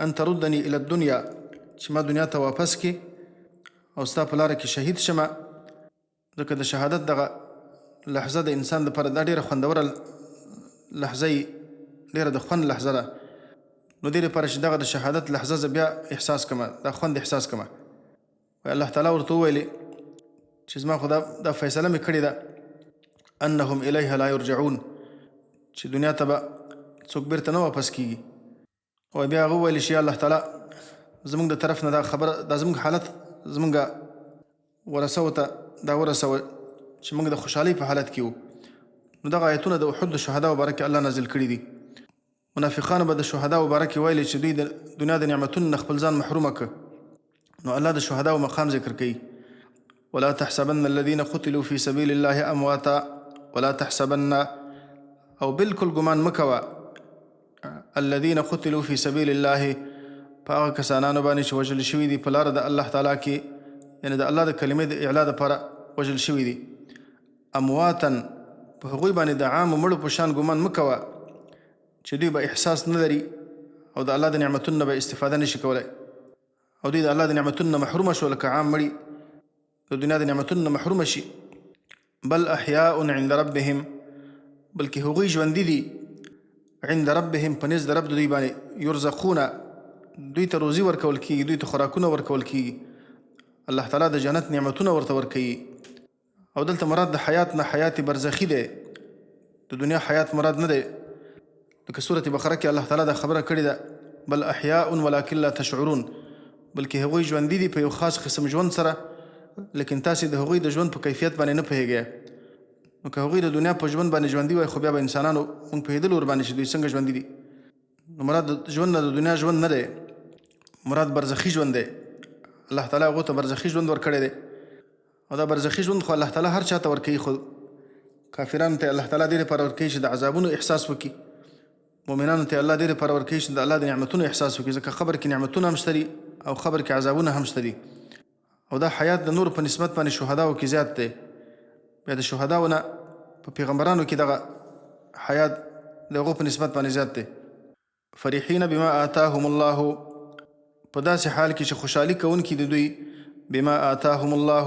ان تردني الى الدنیا، چې ما دنیا ته واپس کړي او ستا په لاره کې شهید شمه، ځکه د شهادت دغه لحظه د انسان دپاره دا ډېره خوندوره لحظه یي، ډېره د خوند لحظه ده. نو دې لپاره چې دغه د شهادت لحظه زه بیا احساس کړمه، دا خوند احساس کړمه. وایي الله تعالی ورته وویلې چې زما خو دا فیصله مې کړې ده انهم الیها لا یرجعون، چې دنیا ته به څوک بیرته نه واپس کېږي. او بیا هغه وویلې چې یا الله تعالی زموږ د طرف نه دا خبره، دا زموږ حالت زموږ ورسوو ته دا ورسوه چې موږ د خوشحالۍ په حالت کې وو. نو دغه آیتونه د احد د شهداو باره کې الله نازل کړي دي. منافقانو به د شهداو باره کې ویلې چې دوی د دنیا د نعمتونو نه خپل ځان محرومه کړ. نو الله د شهداو مقام ذکر کوي. ولا تحسبن الذين قتلوا في سبيل الله امواتا ولا تحسبن، او بالکل ګمان مکوه الذين قتلوا في سبيل الله، په هغه کسانانو باندې چې وژل شوي دي په لاره د الله تعالی کې، یعنې د الله د کلمې د اعلا دپاره وژل شوي دي. امواتا، په هغوی باندې د عامو مړو په شان ګمان مکوه چې دوی به احساس نه لري او د الله د نعمتونو به استفاده نشي کولی، او دوی د الله د نعمتونو نه محرومه شو لکه عام مړي د دنیا د نعمتونو نه محرومه شي. بل احیاء عند ربهم، بلکې هغوی ژوندي دي عند ربهم، په نزد رب د دوی باندې، یرزقونه، دوی ته روزي ورکول کېږي، دوی ته خوراکونه ورکول کېږي، الله تعالی د جنت نعمتونه ورته ورکوي. او دلته مراد د حیات نه حیات برزخي دی، د دنیا حیات مراد نه دی. لکه سورة بقره کې الله تعالی دا خبره کړې ده بل احیاء ولکن لا تشعرون، بلکې هغوی ژوندي دي په یو خاص قسم ژوند سره، لیکن تاسې د هغوی د ژوند په کیفیت باندې نه پوهېږئ. نو که هغوی د دنیا په ژوند باندې ژوندي وای خو بیا به انسانانو مونږ پوهېدلو ورباندې چې دوی څنګه ژوندي دي. نو مراد د ژوند نه د دنیا ژوند نه دی، مراد برزخي ژوند دی. الله تعالی هغو ته برزخي ژوند ورکړی دی، او دا برزخي ژوند خو الله تعالی هر چا ته ورکوي، خو کافرانو ته الله تعالی دې لپاره ورکوي چې د عذابونو احساس وکړي، مؤمنانو ته الله دې لپاره ورکوي چې د الله د نعمتونو احساس وکړي، ځکه قبر کې نعمتونه هم شته دي او قبر کې عذابونه هم شته دي. او دا حیات د نور په نسبت باندې شهداو کې زیات دی. بیا د شهداو نه په پیغمبرانو کې دغه حیات د هغو په نسبت باندې زیات دی. فرحین بما آتاهم الله، په داسې حال کې چې خوشحالي کوونکي د دوی، بما آتاهم الله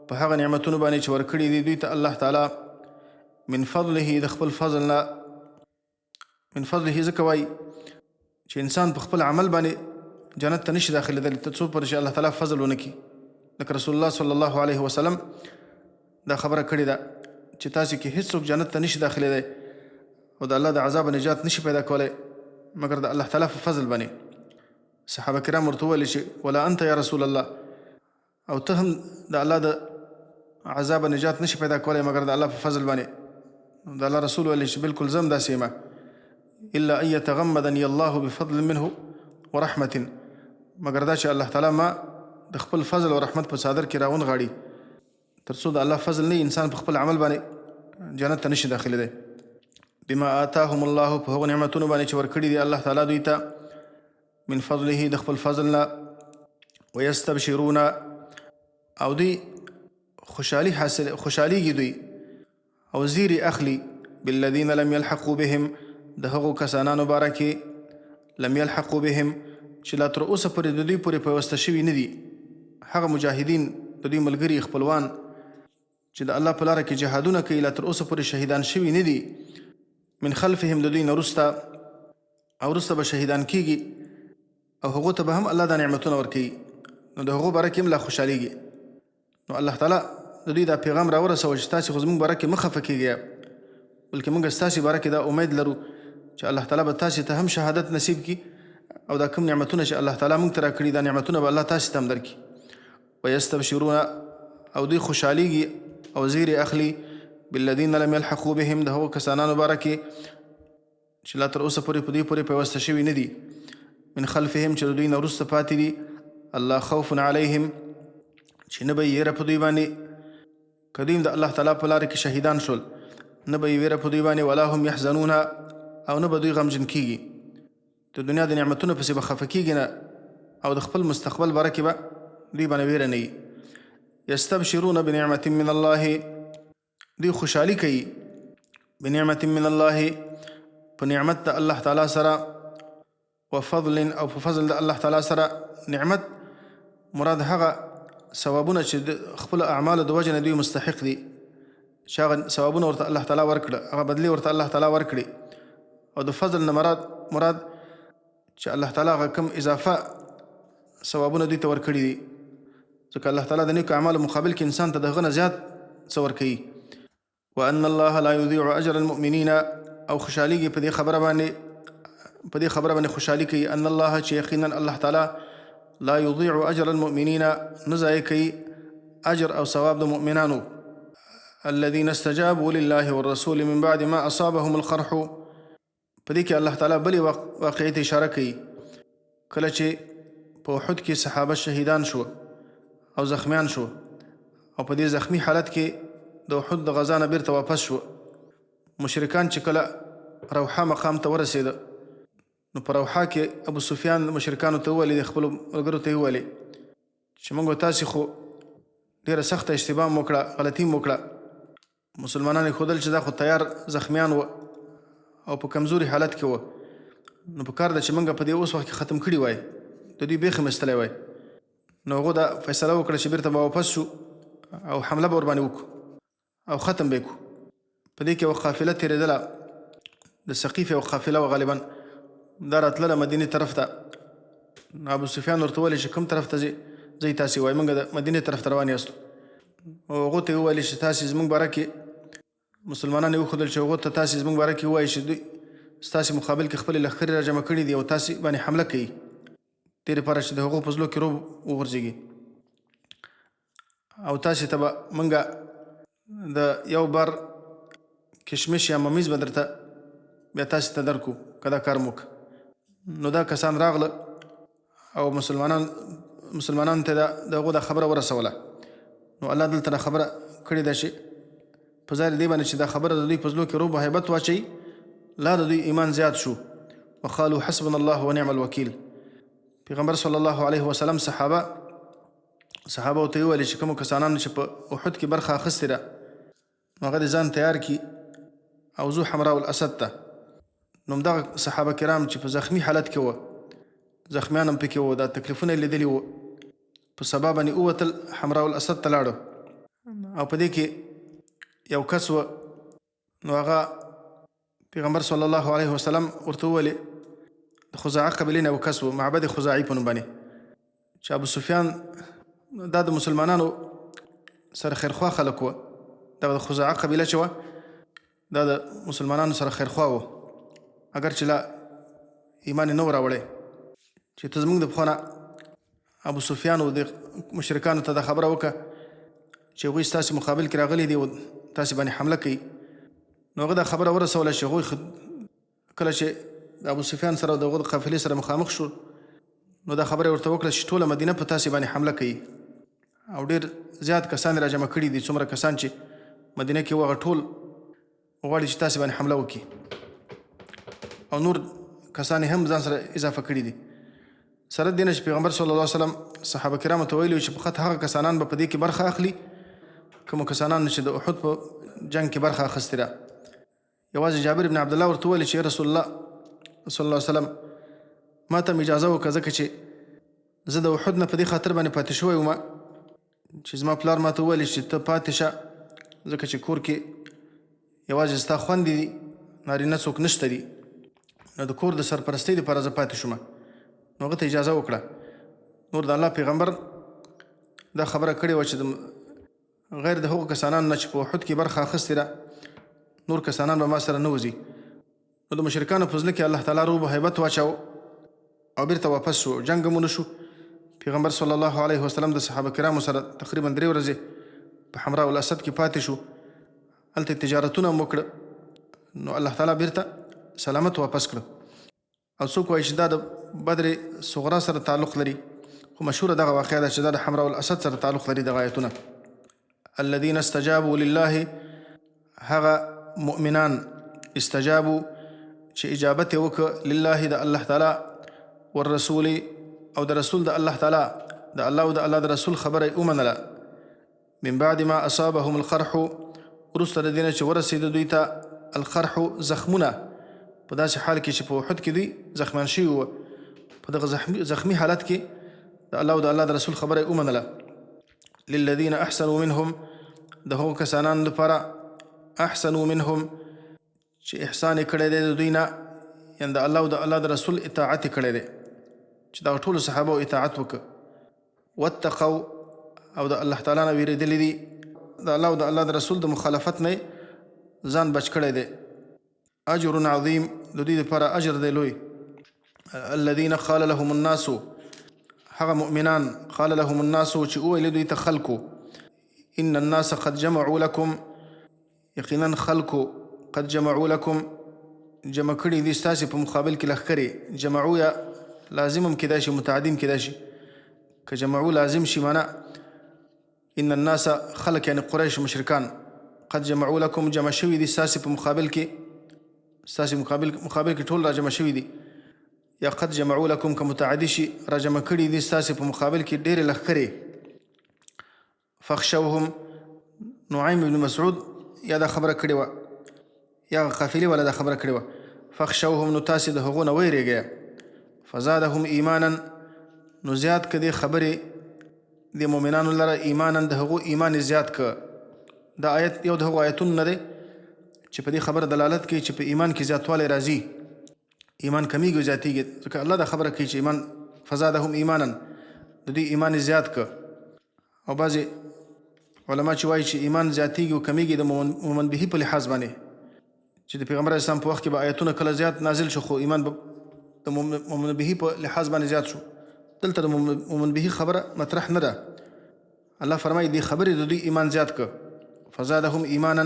په هغه نعمتونو باندې چې ورکړي دي دوی ته الله تعالی، من فضله د خپل فضل نه. من فضله ځکه وایي چې انسان په خپل عمل باندې جنت ته نشي داخلېدلی تر څو پورې چې الله تعالی فضل ونه کړي. لکه رسول الله صلی الله علیه وسلم دا خبره کړې ده چې تاسې کې هیڅوک جنت ته نشي داخلېدی او د الله د عذاب نجات نشي پیدا کولی مګر د الله تعالی په فضل باندې. صحابه کرام ورته وویل چې ولا انت یا رسول الله، او ته هم د الله د عذاب نجات نشي پیدا کولی مګر د الله په فضل باندې. د الله رسول ویل چې بالکل زم داسې یم، الا ان يتغمدني الله بفضل منه ورحمة، مګر دا چې الله تعالی ما د خپل فضل او رحمت په صادر کې راونغاړي تر څو د الله فضل نه انسان په خپل عمل باندې جنت ته نشي داخلېدی. بما آتاهم الله په هغو نعمتونو باندې چې ورکړي دي الله تعالی دوی ته، من فضله د خپل فضل نه. ویستبشرون، او دوی خوشحالیږي دوی او زیری اخلي، بالذین لم یلحقوا بهم د هغو کسانانو باره کې، لم یلحقوا بهم چې لا تر اوسه پورې د دوی پورې پیوسته شوي نه دي، هغه مجاهدین د دوی ملګري خپلوان چې د الله په لاره کې جهادونه کوي لا تر اوسه پورې شهیدان شوي نه دي. من خلفهم د دوی نه وروسته او وروسته به شهیدان کیږي او هغو ته به هم الله دا نعمتونه ورکوي، نو د هغو باره کې هم لا خوشحالیږي. نو الله تعالی د دوی دا پیغام راورسوه چې تاسې خو زموږ باره کې مه خفه کیږئ، بلکې موږ ستاسې باره کې دا امید لرو چې الله تعالی به تاسې ته هم شهادت نصیب کړي او دا کوم نعمتونه چې الله تعالی موږ ته راکړي دا نعمتونه به الله تاسې ته هم درکړي. ویستبشرون، او دوی خوشحالیږي او زیری اخلي، بالذین لم یلحقوا بهم د هغو کسانانو باره کې چې لا تر اوسه پورې په دوی پورې پیوسته شوي نه دي، من خلفهم چې د دوی نه وروسته پاتې دي، الله خوف علیهم چې نه به یې ویره په دوی باندې، که دوی د الله تعالی په لاره کې شهیدان شول نه به یې ویره په دوی باندې، ولا هم یحزنون، او نه به دوی غمجن کیږي، د دنیا د نعمتونو پسې به خفه کیږي نه، او د خپل مستقبل باره کې به دوی باندې ویره نه وي. یستبشرون بنعمة من الله، دوی خوشحالي کوي بنعمة من الله په نعمت د الله تعالی سره، وفضل او په فضل د الله تعالی سره. نعمت مراد هغه ثوابونه چې د خپل اعمالو د وجه نه دوی مستحق دي، چې هغه ثوابونه ورته الله تعالی ورکړه، هغه بدلی ورته الله تعالی ورکړي. او د فضل نه مراد چې الله تعالی هغه کوم اضافه ثوابونه دوی ته ورکړي دي، ځکه الله تعالی د نیکو اعمالو مقابل کې انسان ته د هغه نه زیات څه ورکوي. وان الله لا یضیع اجر المؤمنین، او خوشحالیږي په دې خبره باندې خوشحالي کوي، ان الله چې یقینا الله تعالی لا یضیع اجر المؤمنین، نه ضایع کوي اجر او ثواب د مؤمنانو، الذین استجابوا لله والرسول من بعد ما اصابهم القرح. په دې کې الله تعالی بلې واقعې ته اشاره کوي، کله چې په احد کې صحابه شهیدان شو او زخمیان شو، او په دې زخمی حالت کې د احد د غزا نه بیرته واپس شو. مشرکان چې کله روحا مقام ته ورسېده نو په روحا کې ابو سفیان مشرکانو ته وویلې، د خپلو ملګرو ته یې وویلې چې موږ تاسې خو ډېره سخته اشتباه مو وکړه، غلطي مو وکړه. مسلمانان یې ښودل چې دا خو تیار زخمیان و او په کمزوري حالت کې و، نو په کار ده چې موږ په دې اوس وخت کې ختم کړي وای، د دوی بیخي مستلی وای. نو هغو دا فیصله وکړه چې بیرته به واپس شو او حمله به ورباندې وکړو او ختم به یې کړو. په دې کې یوه قافله تېرېدله، د ثقیف یوه قافله وه غالبا، دا راتلله مدینې طرف ته. نو ابو سفیان ورته وویلې چې کوم طرف ته ځئ؟ ځئ تاسې وایي موږ د مدینې طرف ته روان یاستو. او هغو ته یې وویلې چې تاسې زموږ باره کې، مسلمانان یې وښودل چې هغو ته تاسې زموږ باره کې ووایي چې دوی ستاسې مقابل کې خپلې لښکرې را جمع کړي دي او تاسې باندې حمله کوي. دې لپاره چې د هغو په زړو کې روب وغورځېږي. او تاسې ته به موږ د یو بار کشمش یا ممیز به درته بیا تاسې ته درکو که دا کار موک. نو دا کسان راغله او مسلمانانو ته د هغو دا خبره ورسوله. نو الله دلته دا خبره کړې ده چې په ظاهر دې باندې چې دا خبره د دوی په زړو کې روب او هیبت واچوي، لا د دوی ایمان زیات شو. وقالو حسبنا الله ونعم الوکیل. پیغمبر صلی الله علیه وسلم صحابه ورته وویل چې کومو کسانانو چې په احد کې برخه اخیستې ده نو هغه دې ځان تیار کړي او ځو حمراء الاسد ته. نو همدغه صحابه کرام چې په زخمی حالت کې وه، زخمیان هم پکې وو، دا تکلیفونه یې لیدلي وو، په سبا باندې ووتل حمراء الاسد ته لاړو. او په دې کې یو کس و، نو هغه پیغمبر صلی الله علیه وسلم ورته وویلې د خزاعه قبیلې نه یو کس و، معبد خزاعي په نوم باندې، چې ابو سفیان دا د مسلمانانو سره خیرخوا خلک وه. دغه د خزاعه قبیله چې وه دا د مسلمانانو سره خیرخوا وه، اگر چې لا ایمان یې نه و راوړی. چې ته زموږ د پخوا نه ابو سفیان و د مشرکانو ته دا خبره وکړه چې هغوی ستاسې مقابل کې راغلي دي او تاسې باندې حمله کوي. نو هغه دا خبره ورسوله چې هغوی کله چې د ابو سفیان سره او د هغو د قافلې سره مخامخ شو نو دا خبره ورته وکړه چې ټوله مدینه په تاسې باندې حمله کوي او ډېر زیات کسان را جمع کړي دي، څومره کسان چې مدینه کې وو هغه ټول غواړي چې تاسې باندې حمله وکړي او نور کسان هم ځان سره اضافه کړي دي. سره دې نه چې پیغمبر صلی الله علیه وسلم صحابه کرامو ته ویلي چې فقط هغه کسانان به په دې کې برخه اخلي کومو کسانانو چې د احد په جنګ کې برخه اخیستې ده. یوازې جابر بن عبدالله ورته وویل چې رسول الله صلی الله علیه وسلم ما ته م اجازه وکړه ځکه چې زه د احد نه په دې خاطر باندې پاتې شوی وم چې زما پلار ما ته وویل چې ته پاتې شه ځکه چې کور کې یوازې ستا خویندې دي، نارینه څوک نشته دي، نو د کور د سرپرستۍ دپاره زه پاتې شوم. نو هغه ته اجازه وکړه. نور د الله پیغمبر دا خبره کړې وه چې غیر د هغو کسانانو نه چې په احد کې برخه اخیستې ده نور کسانان به ما سره نه وځي. نو د مشرکانو په زړه کې الله تعالی روب و هیبت واچاو او بیرته واپس شو، جنګ هم ونه شو. پیغمبر صلی الله علیه وسلم د صحابه کرامو سره تقریبا 3 ورځې په حمراء الاسد کې پاتې شو، هلته تجارتونه هم وکړه. نو الله تعالی بیرته سلامت واپس کړه. او څوک وایي چې دا د بدر صغرا سره تعلق لري، خو مشهوره دغه واقعه ده چې دا د حمراء الاسد سره تعلق لري. دغه آیتونه الذين استجابوا لله، هغه مؤمنان استجابوا چې اجابت یې وکړه لله د الله تعالی والرسول او د رسول د الله تعالی، د الله او د الله د رسول خبره یې ومنله. من بعد ما اصابهم القرح، وروسته د دې نه چې ورسېده دوی ته القرح زخمونه، په داسې حال کې چې په احد کې دوی زخمیان شوي وو، په دغه زخمی حالت کې د الله او د الله د رسول خبره یې ومنله. للذین احسنوا منهم، د هغو کسانانو لپاره احسنوا منهم چې احسان یې کړی دی د دوی نه، یعنې د الله او د الله د رسول اطاعت یې کړی دی چې دغه ټولو صحابو اطاعت وکړه. واتقوا، او د الله تعالی نه ویرېدلي دي، د الله او د الله د رسول د مخالفت نه ځان بچ کړی دی. اجر عظیم، د دوی لپاره اجر دی لوی. الذین قال لهم الناس، هغه مؤمنان قال لهم الناس چې وویل دوی ته خلکو ان الناس قد جمعوا لكم، یقینا خلکو قد جمعوا لكم جمع کړي دي ستاسې په مقابل کې لښکرې. جمعو یا لازم هم کېدای شي، متعدیم کېدای شي. که جمعو لازم شي معنا ان الناس خلق یعنی قریش مشرکان قد جمعوا لكم جمع شوي دي ستاسې په مقابل کې، ستاسې مقابل کې ټول را جمع شوي دي. یا قد جمعوا لكم که متعدي شي را جمع کړي دي ستاسې په مقابل کې ډېرې لښکرې. فخشوهم، نعیم بن مسعود یا دا خبره کړې وه، یا قافلې والا دا خبره کړې وه. فخشوهم، نو تاسې د هغو نه ویرېږئ. فزادهم ایمانا، نو زیات که دې خبرې د مؤمنانو لره ایمانا، د هغو ایمان زیات که. دا آیت یو د هغو آیتونو نه دی چې په دې خبره دلالت کوي چې په ایمان کې زیاتوالی راځي، ایمان کمیږي او زیاتېږي. ځکه الله دا خبره کوي چې ایمان فزادهم ایمانا، د دوی ایمان زیات که. او بعضې علما چې وایي چې ایمان زیاتېږي او کمیږي د مومن بهي په لحاظ باندې، چې د پیغمبر اسلام په وخت کې به آیتونه کله زیات نازل شو خو ایمان به د مومن بهي په لحاظ باندې زیات شو. دلته د مؤمن به خبره مطرح نه ده. الله فرمایي دې خبرې د دوی ایمان زیات که، فزادهم ایمانا،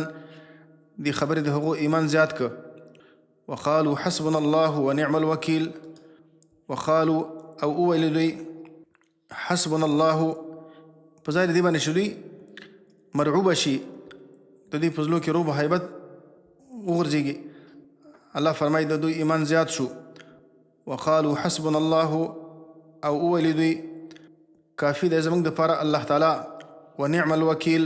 دې خبرې د هغو ایمان زیات که. وقالوا حسبنا الله ونعم الوکیل، وقالوا او وویل دوی حسبنا الله، په ځای د دې باندې چې دوی مرعوبه شي، د دوی په زړو کې روب هیبت وغورځېږي. الله فرمایي د دوی ایمان زیات شو. وقالوا حسبنا الله، او وویل دوی کافي دی زموږ دپاره الله تعالی، ونعم الوکیل،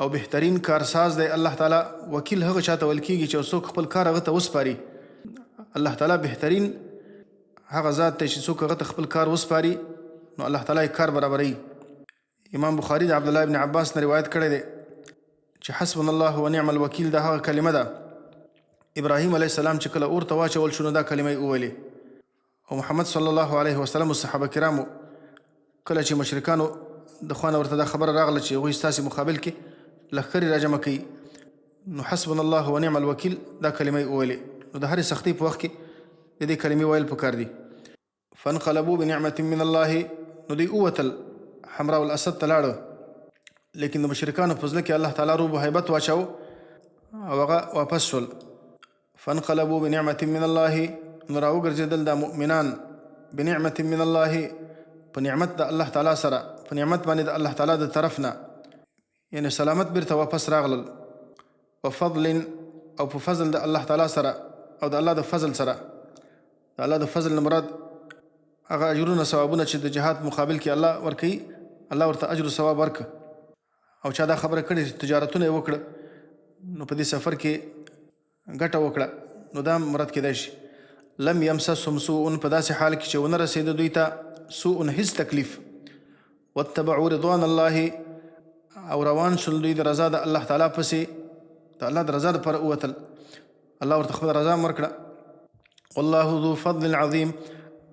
او بهترین کارساز دی الله تعالی. وکیل هغه چاته ویل کېږي چې څوک خپل کار هغه ته وسپاري. الله تعالی بهترین هغه ذات دی چې څوک هغه ته خپل کار وسپاري نو الله تعالی کار برابروي. امام بخاري د عبدالله ابن عباس نه روایت کړی دی چې حسبنا الله ونعم الوکیل دا هغه کلمه ده ابراهیم علیه السلام چې کله اور ته واچول شو نو دا کلمه یې وویلې. او محمد صلی الله علیه وسلم او صحابه کرامو کله چې مشرکانو د خوا نه ورته دا خبره راغله چې هغوی ستاسې مقابل کې لښکرې راجمع کوي نو حسبنا الله ونعم الوکیل دا کلمه یې وویلې. نو د هرې سختۍ په وخت کې د دې کلمې ویل پکار دي. فانقلبوا بنعمة من الله، نو دوی ووتل حمراء الاسد ته لاړه، لیکن د مشرکانو په زړه کې الله تعالی روب و هیبت واچاو او هغه واپس شول. فانقلبوا بنعمة من الله، نو راوګرځېدل دا مؤمنان بنعمة من الله، په نعمت د الله تعالی سره، په نعمت باندې د الله تعالی د طرف نه، یعنی سلامت بیرته واپس راغلل. وفضل، او په فضل د الله تعالی سره او د الله د فضل سره. د الله د فضل نه مراد هغه اجرونه ثوابونه چې د جهاد مقابل کې الله ورکوي، الله ورته اجر و ثواب ورکړه. او چا دا خبره کړې چې تجارتونه یې وکړه نو په دې سفر کې ګټه وکړه نو دا مراد کېدای شي. لم یمسسهم سوء، په داسې حال کې چې ونه رسېده دوی ته سوء هیڅ تکلیف. واتبعوا رضوان الله، او روان شول دوی د رضا د الله تعالی پسې، د الله د رضا دپاره ووتل، الله ورته خپله رضا ورکړه. والله ذو فضل عظیم،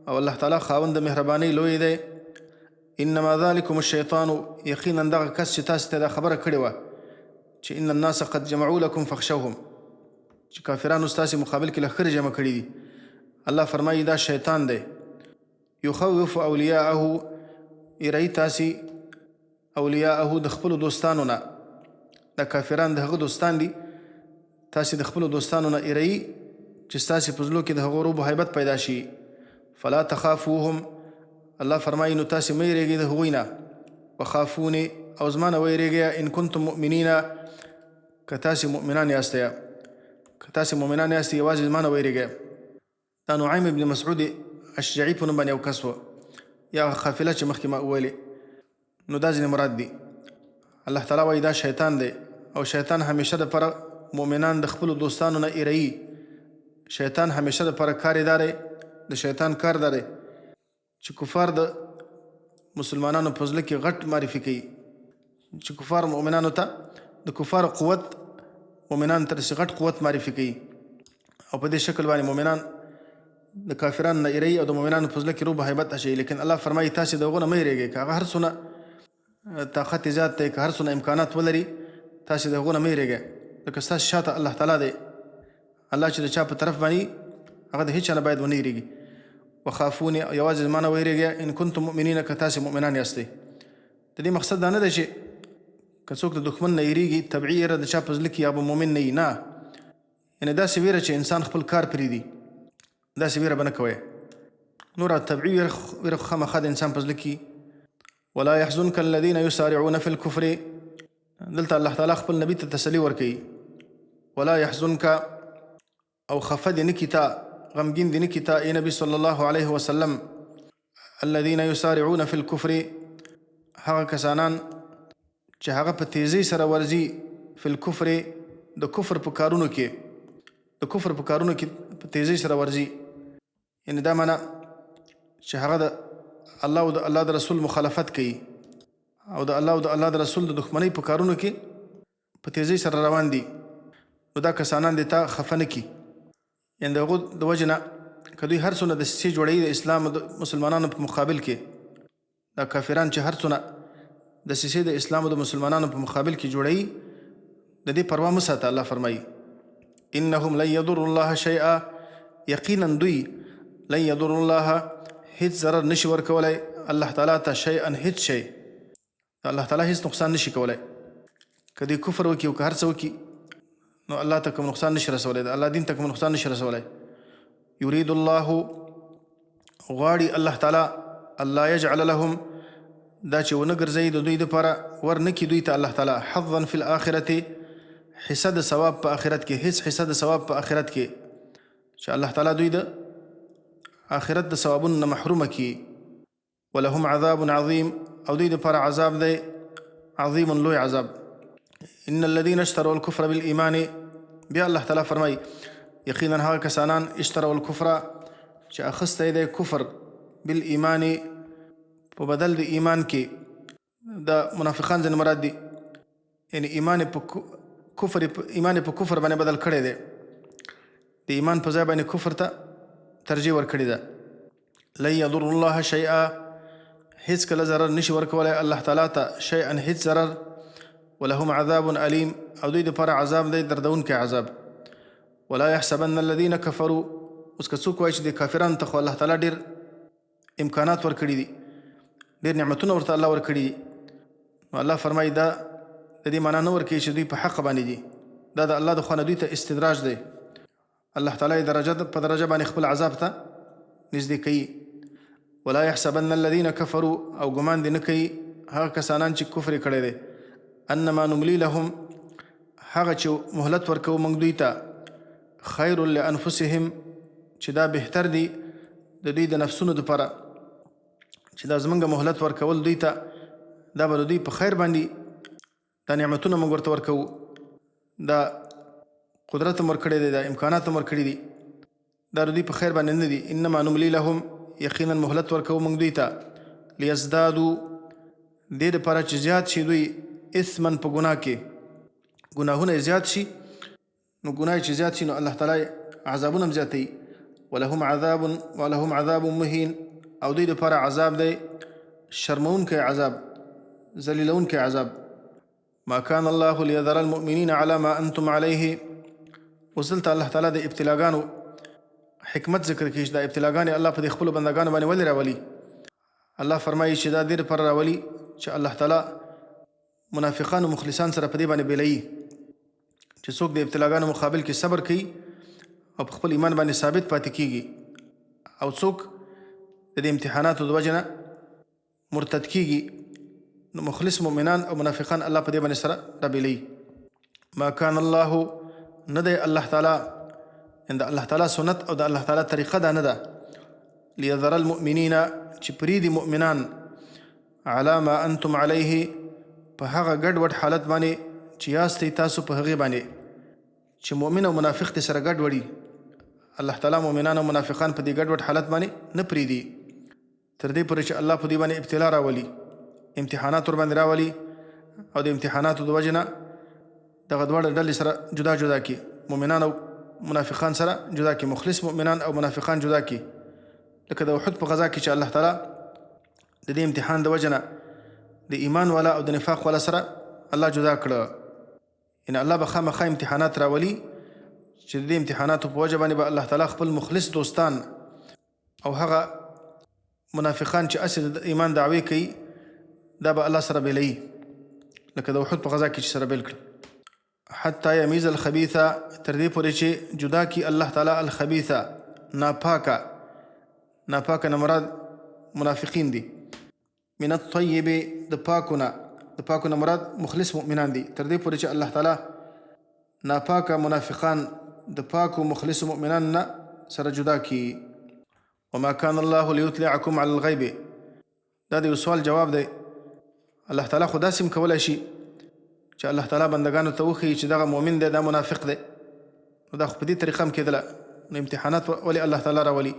او الله تعالی خاوند د مهربانۍ لوی دی. انما ذلکم الشیطان، یقینا دغه کس چې تاسو ته دا خبره کړې وه چې ان الناس قد جمعوا لکم فاخشوهم، چې کافرانو ستاسې مقابل کې لښکرې جمع کړي دي. الله فرمایي دا شیطان دی. یخوف اولیاءه، ایرئ تاسې اولیاءه د خپلو دوستانو نه، دا کافران د هغه دوستان دي، تاسې د خپلو دوستانو نه ایرئ چې ستاسې په زړو کې د هغو روب و هیبت پیدا شي. فلا تخافوهم، الله فرمایي نو تاسې مه یېرېږئ د هغوی نه. وخافونې، او زما نه ویېرېږئ ان کنتم مؤمنین، که تاسې مؤمنان یاستئ، که تاسې مؤمنان یاستئ یوازې زما نه ویېرېږئ. دا نعیم ابن مسعود اشجعي په نوم باندې یو کس و، یا قافله چې مخکې ما وویلې، نو دا ځینې مراد دي. الله تعالی وایي دا شیطان دی، او شیطان همیشه دپاره مؤمنان د خپلو دوستانو نه ایرئي. شیطان همیشه دپاره کار یې دا دی، د شیطان کار دا دی چې کفار د مسلمانانو په زړه کې غټ معرفي کوي، چې کفار مؤمنانو ته د کفارو قوت، مؤمنانو ته داسې غټ قوت معرفي کوي، او په دې شکل باندې مؤمنان د کافرانو نه ایرئ او د مؤمنانو په زړه کې روب هیبت اچوي. لیکن الله فرمایي تاسې د هغو نه مه یېرېږئ، که هغه هر څونه طاقت یې زیات دی، که هر څونه امکانات ولري، تاسې د هغو نه مه یېرېږئ، لکه ستاسې شاته الله تعالی دی. الله چې د چا په طرف باندې هغه د هیڅ چا نه باید ونه یېرېږي. وخافونې، یوازې زما نه ویېرېږئ ان کنتم مؤمنین، که تاسې مؤمنان یاستئ. د دې مقصد دا نه دی چې که څوک د دښمن نه یېرېږي طبعي یېره د چا په زړه کې یا به مؤمن نه وي، نه، یعنې داسې ویره چې انسان خپل کار پرېږدي، داسې ویره به نه کوئ. نوره طبعي ویره خو خامخا د انسان په زړه کې. ولا يحزنك الذين يسارعون في الكفر، دلته الله تعالی خپل نبي ته تسلي ورکوي. ولا يحزنك، او خفه دې نه کي تا، غمګین دې نه کي تا ای نبي صلی الله علیه وسلم، الذين يسارعون في الكفر، هغه کسانان چې هغه په تیزۍ سره ورځي فی الکفر، د کفر په کارونو کې، د کفر په کارونو کې په تیزۍ سره ورځي. یعنې دا معنا چې هغه د الله او د الله د رسول مخالفت کوي، او د الله او د الله د رسول د دښمنۍ په کارونو کې په تیزۍ سره روان دي. نو دا کسانان دې تا خفه نه کي، یعنې د هغو د وجې نه که دوی هر څونه دسیسې جوړوي د اسلام او د مسلمانانو په مقابل کې، دا کافران چې هر څونه دسیسې د اسلام او د مسلمانانو په مقابل کې جوړوي، د دې پروا مه ساته. الله فرمایي انهم لن یضروا الله شیئا، یقینا دوی لن یضروا الله، هیڅ ضرر نشي ورکولی الله تعالی ته شیئا هیڅ شی الله تعالی هیڅ نقصان نشي کولی. که دوی کفر وکړي او که هر څه وکړي نو الله ته کوم نقصان نشي رسولی، د الله دین ته کوم نقصان نشي رسولی. یرید الله غواړي الله تعالی الله یجعل لهم دا چې ونه ګرځوي د دوی دپاره ورنکي دوی ته الله تعالی حظا فی الآخرة حصه د ثواب په آخرت کې، هیڅ حصه د ثواب په آخرت کې چې الله تعالی دوی د آخرت د ثوابونو نه محرومه کړي. ولهم عذاب عظیم او دوی دپاره عذاب دی عظیم لوی عذاب. ان الذين اشتروا الكفر بالایمان بیا الله تعالی فرمایي یقینا هغه کسانان اشتروا الكفر چې اخستی دی کفر بالایمان په بدل د ایمان کې، د منافقان ځینې مراد دي، یعنی ایمان په کفر باندې بدل کړی دی، د ایمان په ځای باندې کفر ته ترجیح ورکړې ده. لن یضر الله شیئا هیڅ کله ضرر نشي ورکولی الله تعالی ته شیئا هیڅ ضرر. ولهم عذاب علیم او دوی دپاره عذاب دی دردونکی عذاب. ولا يحسبن الذين كفروا اوس که څوک وایي چې د کافرانو ته خو الله تعالی ډېر امکانات ورکړي دي، ډېر نعمتونه ورته الله ورکړي دي، نو الله فرمایي دا د دې معنا نه ورکوي چې دوی په حق باندې دي، دا د الله د خوا نه دوی ته استدراج دی. الله تعالی درجه په درجه باندې خپل عذاب ته نږدې کوي. ولا يحسبن الذين كفروا او ګمان دې نه کوي هغه کسانان چې کفر یې کړی دی انما نملي لهم هغه چې مهلت ورکوو موږ دوی ته خیر لانفسهم چې دا بهتر دی د دوی د نفسونو دپاره، چې دا زمونږ مهلت ورکول دوی ته دا به د دوی په خیر باندې دا نعمتونه موږ ورته ورکوو، دا قدرت هم ورکړی دی، دا امکانات هم ورکړي دي، دا د دوی په خیر باندې نه دي. انما نملي لهم یقینا مهلت ورکوو موږ دوی ته لیزدادو دې دپاره چې زیات شي دوی اثما په ګناه کې، ګناهونه زیات شي نو ګناه چې زیات شي نو الله تعالی عذابونه هم زیاتوي. ولهم عذاب مهین او دوی دپاره عذاب دی شرمونکی عذاب، ذلیلونکی عذاب. ما كان الله ليذر المؤمنين على ما انتم عليه. اوس دلته الله تعالی د ابتلاګانو حکمت ذکر کوي چې دا ابتلاګانې الله په دې خپلو بندګانو باندې ولې راولي. الله فرمایي چې دا دې دپاره راولي چې الله تعالی منافقان او مخلصان سره په دې باندې بیلوي چې څوک د ابتلاګانو مقابل کې صبر کوي او په خپل ایمان باندې ثابت پاتې کیږي، او څوک د دې امتحاناتو د وجې نه مرتد کیږي نو مخلص مؤمنان او منافقان الله په دې باندې سره رابیلوي. ما كان الله نه دی الله تعالی د الله تعالی سنت او د الله تعالی طریقه دا نه ده لیذر المؤمنین چې پریدي مؤمنان علی ما انتم علیه په هغه ګډوډ حالت باندې چې یاستئ تاسو په هغې باندې، چې مؤمن او منافق دې سره ګډوډي الله تعالی مؤمنان او منافقان په دې ګډوډ حالت باندې نه پریدي تر دې پورې چې الله په دې باندې ابتلا راولي، امتحانات ور باندې راولي او د امتحاناتو د وجې نه دغه دواړه ډلې سره جدا جدا کړي، مؤمنان او منافقان سره جدا کړي، مخلص مؤمنان او منافقان جدا کړي. لکه د احد په غزا کې چې الله تعالی د دې امتحان د وجې نه د ایمان والا او د نفاق والا سره الله جدا کړه. یعنې الله به خامخا امتحانات راولي چې د دې امتحاناتو په وجه باندې به الله تعالی خپل مخلص دوستان او هغه منافقان چې اصل د ایمان دعوی کوي دا به الله سره بیلوي، لکه د احد په غزا کې چې سره بیل کړه. حتی یمیز الخبیثه تر دې پورې چې جدا کی الله تعالی الخبیثه ناپاکه نه مراد منافقین دي، من الطیب د پاکونه مراد مخلص مؤمنان دي، تر دې پورې چې الله تعالی ناپاکه منافقان د پاکو مخلص مؤمنان نه سره جدا کی. وما كان الله ليطلعكم على الغیب دا د یو سوال جواب دی. الله تعالی خو داسې هم کولی شي چې الله تعالی بندګانو ته وښیي چې دغه مؤمن دی دا منافق دی، نو دا خو په دې طریقه هم کېدله، نو امتحانات ولې الله تعالی راولي.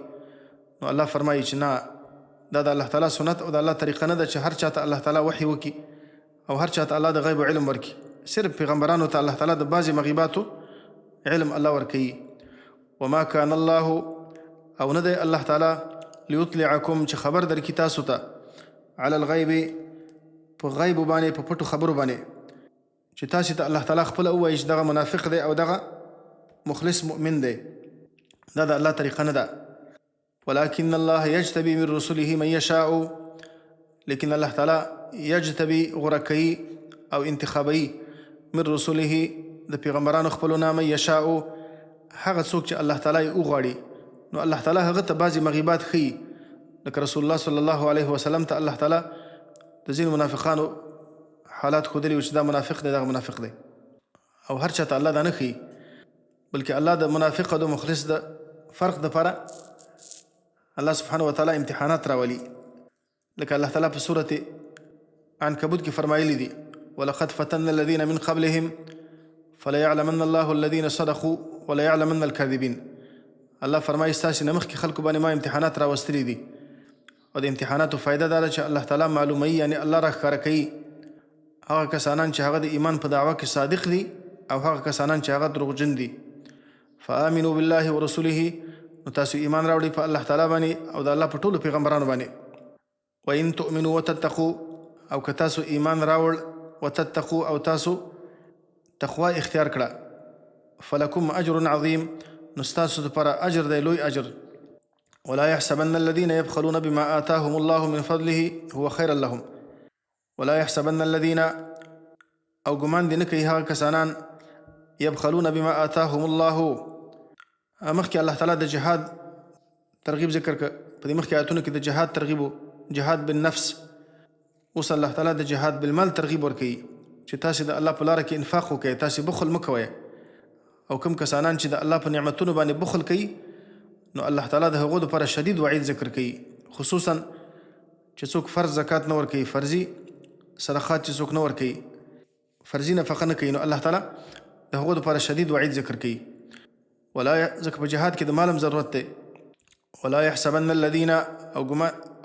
نو الله فرمایي چې نه، دا د الله تعالی سنت او د الله طریقه نه ده چې هر چاته الله تعالی وحي وکړي او هر چاته الله د غیب علم ورکړي. صرف پیغمبرانو ته الله تعالی د بعضې مغیباتو علم الله ورکوي. وما كان الله او نه دی الله تعالی لیطلعکم چې خبر درکړي تاسو ته علی الغیب په غیب باندې په پټو خبرو باندې، چې تاسو ته الله تعالی خپله ووایي چې دغه منافق دی او دغه مخلص مؤمن دی، دا د الله طریقه نه ده. ولكن الله یجتبی من رسله من یشاء لیکن الله تعالی یجتبي غوره کوي او انتخابوي من رسوله د پیغمبرانو خپلو نه من یشاء هغه څوک چې الله تعالی یې وغواړي. نو الله تعالی هغه ته بعضې مغیبات ښیي، لکه رسول الله صلی الله علیه وسلم ته الله تعالی د ځینو منافقانو حالات ښودلي وو چې دا منافق دی، دغه منافق دی، او هر چا ته الله دا نه ښیي، بلکې الله د منافق او د مخلص د فرق دپاره الله سبحانه وتعالی امتحانات راولي. لکه الله تعالی په سورة عنکبوت کې فرمایلی دي ولقد فتنا الذين من قبلهم فليعلمن الله الذين صدقوا وليعلمن الكاذبين. الله فرمایي ستاسې نه مخکې خلکو باندې ما امتحانات راوستلي دي، او د امتحاناتو فایده دا ده چې الله تعالی معلوموي، یعنې الله راښکاره کوي هغه کسانان چې هغه د ایمان په دعوه کې صادق دي او هغه کسانان چې هغه دروغجن دي. فآمنوا بالله ورسوله، نو تاسو ایمان راوړئ په الله تعالی باندې او د الله په ټولو پیغمبرانو باندې. وإن تؤمنوا وتتقوا، او که تاسو ایمان راوړ وتتقوا او تاسو تقوا اختیار کړه، فلکم اجر عظیم، نو ستاسو دپاره اجر دی لوی اجر. ولا يحسبن الذين يبخلون بما آتاهم الله من فضله هو خيرا لهم. ولا يحسبن الذين، او ګمان دې نه کوي هغه کسانان يبخلون بما آتاهم الله. مخکې الله تعالی د جهاد ترغیب ذکر کړ، په دې مخکې آیتونو کې د جهاد ترغیب و، جهاد بالنفس. اوس الله تعالی د جهاد بالمال ترغیب ورکوي چې تاسې د الله په لاره کې انفاق وکړئ، تاسې بخل مه کوئ. او کوم کسانان چې د الله په نعمتونو باندې بخل کوي، نو الله تعالی د هغو دپاره شدید وعید ذکر کوي، خصوصا چې څوک فرض زکات نه ورکوي، فرضي صدقات چې څوک نه ورکوي، فرضي نفقه نه کوي، نو الله تعالی د هغو دپاره شدید وعید ذکر کوي. ولا ځکه په جهاد کې د مالم ضرورت دی. ولا يحسبن الذين،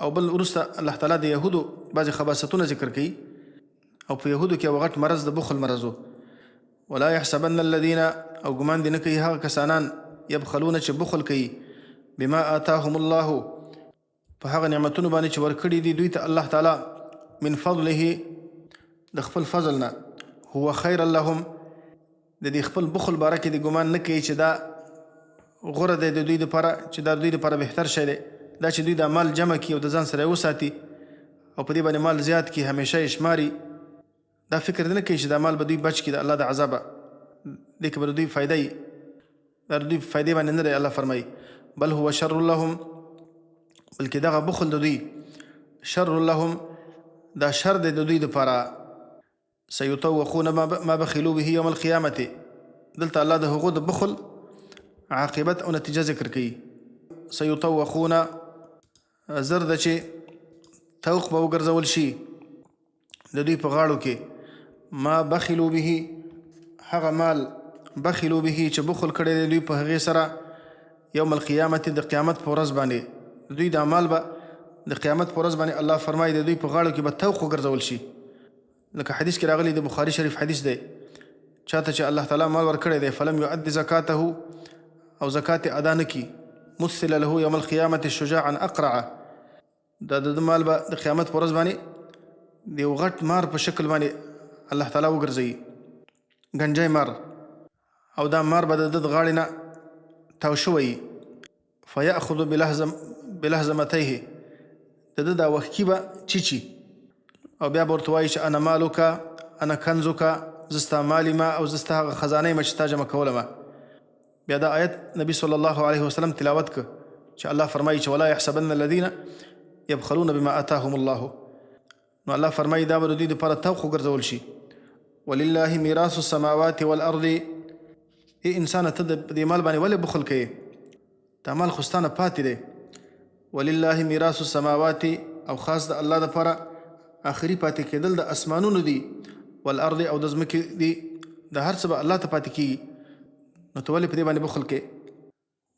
او بل وروسته الله تعالی د یهودو بعضې خباستونه ذکر کوي، او په یهودو کې یو غټ مرض د بخل مرض و. ولا يحسبن الذين، او ګمان دې نه کوي هغه کسانان یبخلونه چې بخل کوي بما آتاهم الله، په هغه نعمتونو باندې چې ورکړي دي دوی ته الله تعالی من فضله، د خپل فضل نه، هو خیر لهم، د دې خپل بخل باره کې د ګمان نه کوي چې دا غوره دی د دوی دپاره، چې دا دوی دپاره بهتر شی دی، دا چې دوی دا مال جمع کړي او د ځان سره یې وساتي او په دې باندې مال زیات کړي، همیشه یې شماري. دا فکر نه کوي چې دا مال به دوی بچ کړي د الله د عذابه، دې کې به دوی فایده وي، دا دوی فایدې باندې نه دی. الله فرمایي بل هو شر لهم، بلکې دغه بخل د دوی شر لهم، دا شر دی د دوی دپاره. سیطوقون ما بخلوا به یوم القیامة، دلته الله د هغو د بخل عاقبت او نتیجه ذکر کوي. سیطوقون، زر ده چې توق به وګرځول شي د دوی په غاړو کې، ما بخلوا به، هغه مال بخلوا به چې بخل کړی دی دوی په هغې سره، یوم القیامت، د قیامت په ورځ باندې دوی دا مال به د قیامت په ورځ باندې الله فرمایي د دوی په غاړو کې به توق وګرځول شي. لکه حدیث کې راغلی د بخاري شریف حدیث دی، چاته چې الله تعالی مال ورکړی دی فلم یؤد زکاته، او زکات ادا نه کي، مثل له یوم القیامة شجاعا اقرعا، دا د مال به د قیامت په ورځ باندې د یو غټ مار په شکل باندې الله تعالی وګرځوي، ګنجی مار، او دا مار به د غاړې نه تاو شوی، فیأخذ بلهزمتیه، د دا وښکي به چیچي، او بیا به ورته وایي چې انا مالوکه انا کنزوکه، زه ستا مال یم او زه ستا هغه خزانه یم چې تا جمع کولم. بیا دا آیت نبی صلی الله علیه وسلم تلاوت که چې الله فرمایي چې ولا يحسبن الذین یبخلون بما آتاهم الله، نو الله فرمایي دا به د دوی دپاره توق وګرځول شي. ولله میراث السماوات والارض، ای انسانه ته د دې مال باندې ولې بخل کوې؟ دا مال خو ستانه پاتې دی. ولله میراث السماوات، او خاص د الله دپاره آخري پاتې کېدل د اسمانونو دي، والارض، او د ځمکې دي، د هر څه به الله ته پاتې کېږي، نو ته ولې په دې باندې بخل کوې؟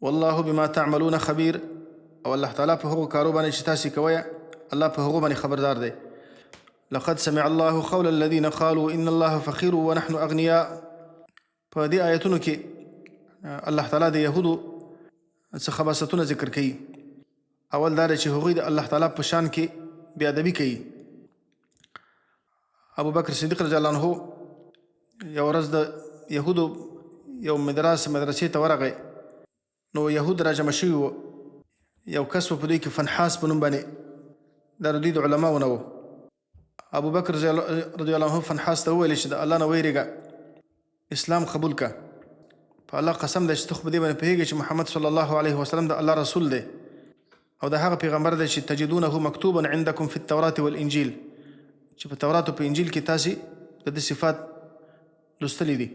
والله بما تعملون خبیر، او الله تعالی په هغو کارو باندې چې تاسې کوئ الله په هغو باندې خبردار دی. لقد سمع الله قول الذين قالوا ان الله فقير ونحن اغنياء، په دې آیتونو کې الله تعالی د یهودو څه خباستونه ذکر کوي. اول دا چې هغوی د الله تعالی په شان کې بې ادبي کوي. ابو بکر صدیق رضی الله عنه یو ورځ د یهودو یو مدرسې ته ورغی، نو یهود را جمع شوي وو، یو کس و په دوی کې فنحاس په نوم باندې دا د دوی د علماو نه و. ابوبکر رضی الله عنه فنحاس ته وویل چې د الله نه ویرېږه، اسلام قبول که. په الله قسم دی چې ته خو په دې باندې پوهېږې چې محمد صلی الله علیه وسلم د الله رسول دی او د هغه پیغمبر دی چې تجدونه مکتوبا عندکم فی التورات والانجیل، چې په تورات او په انجیل کې تاسې د دې صفات لوستلي دي.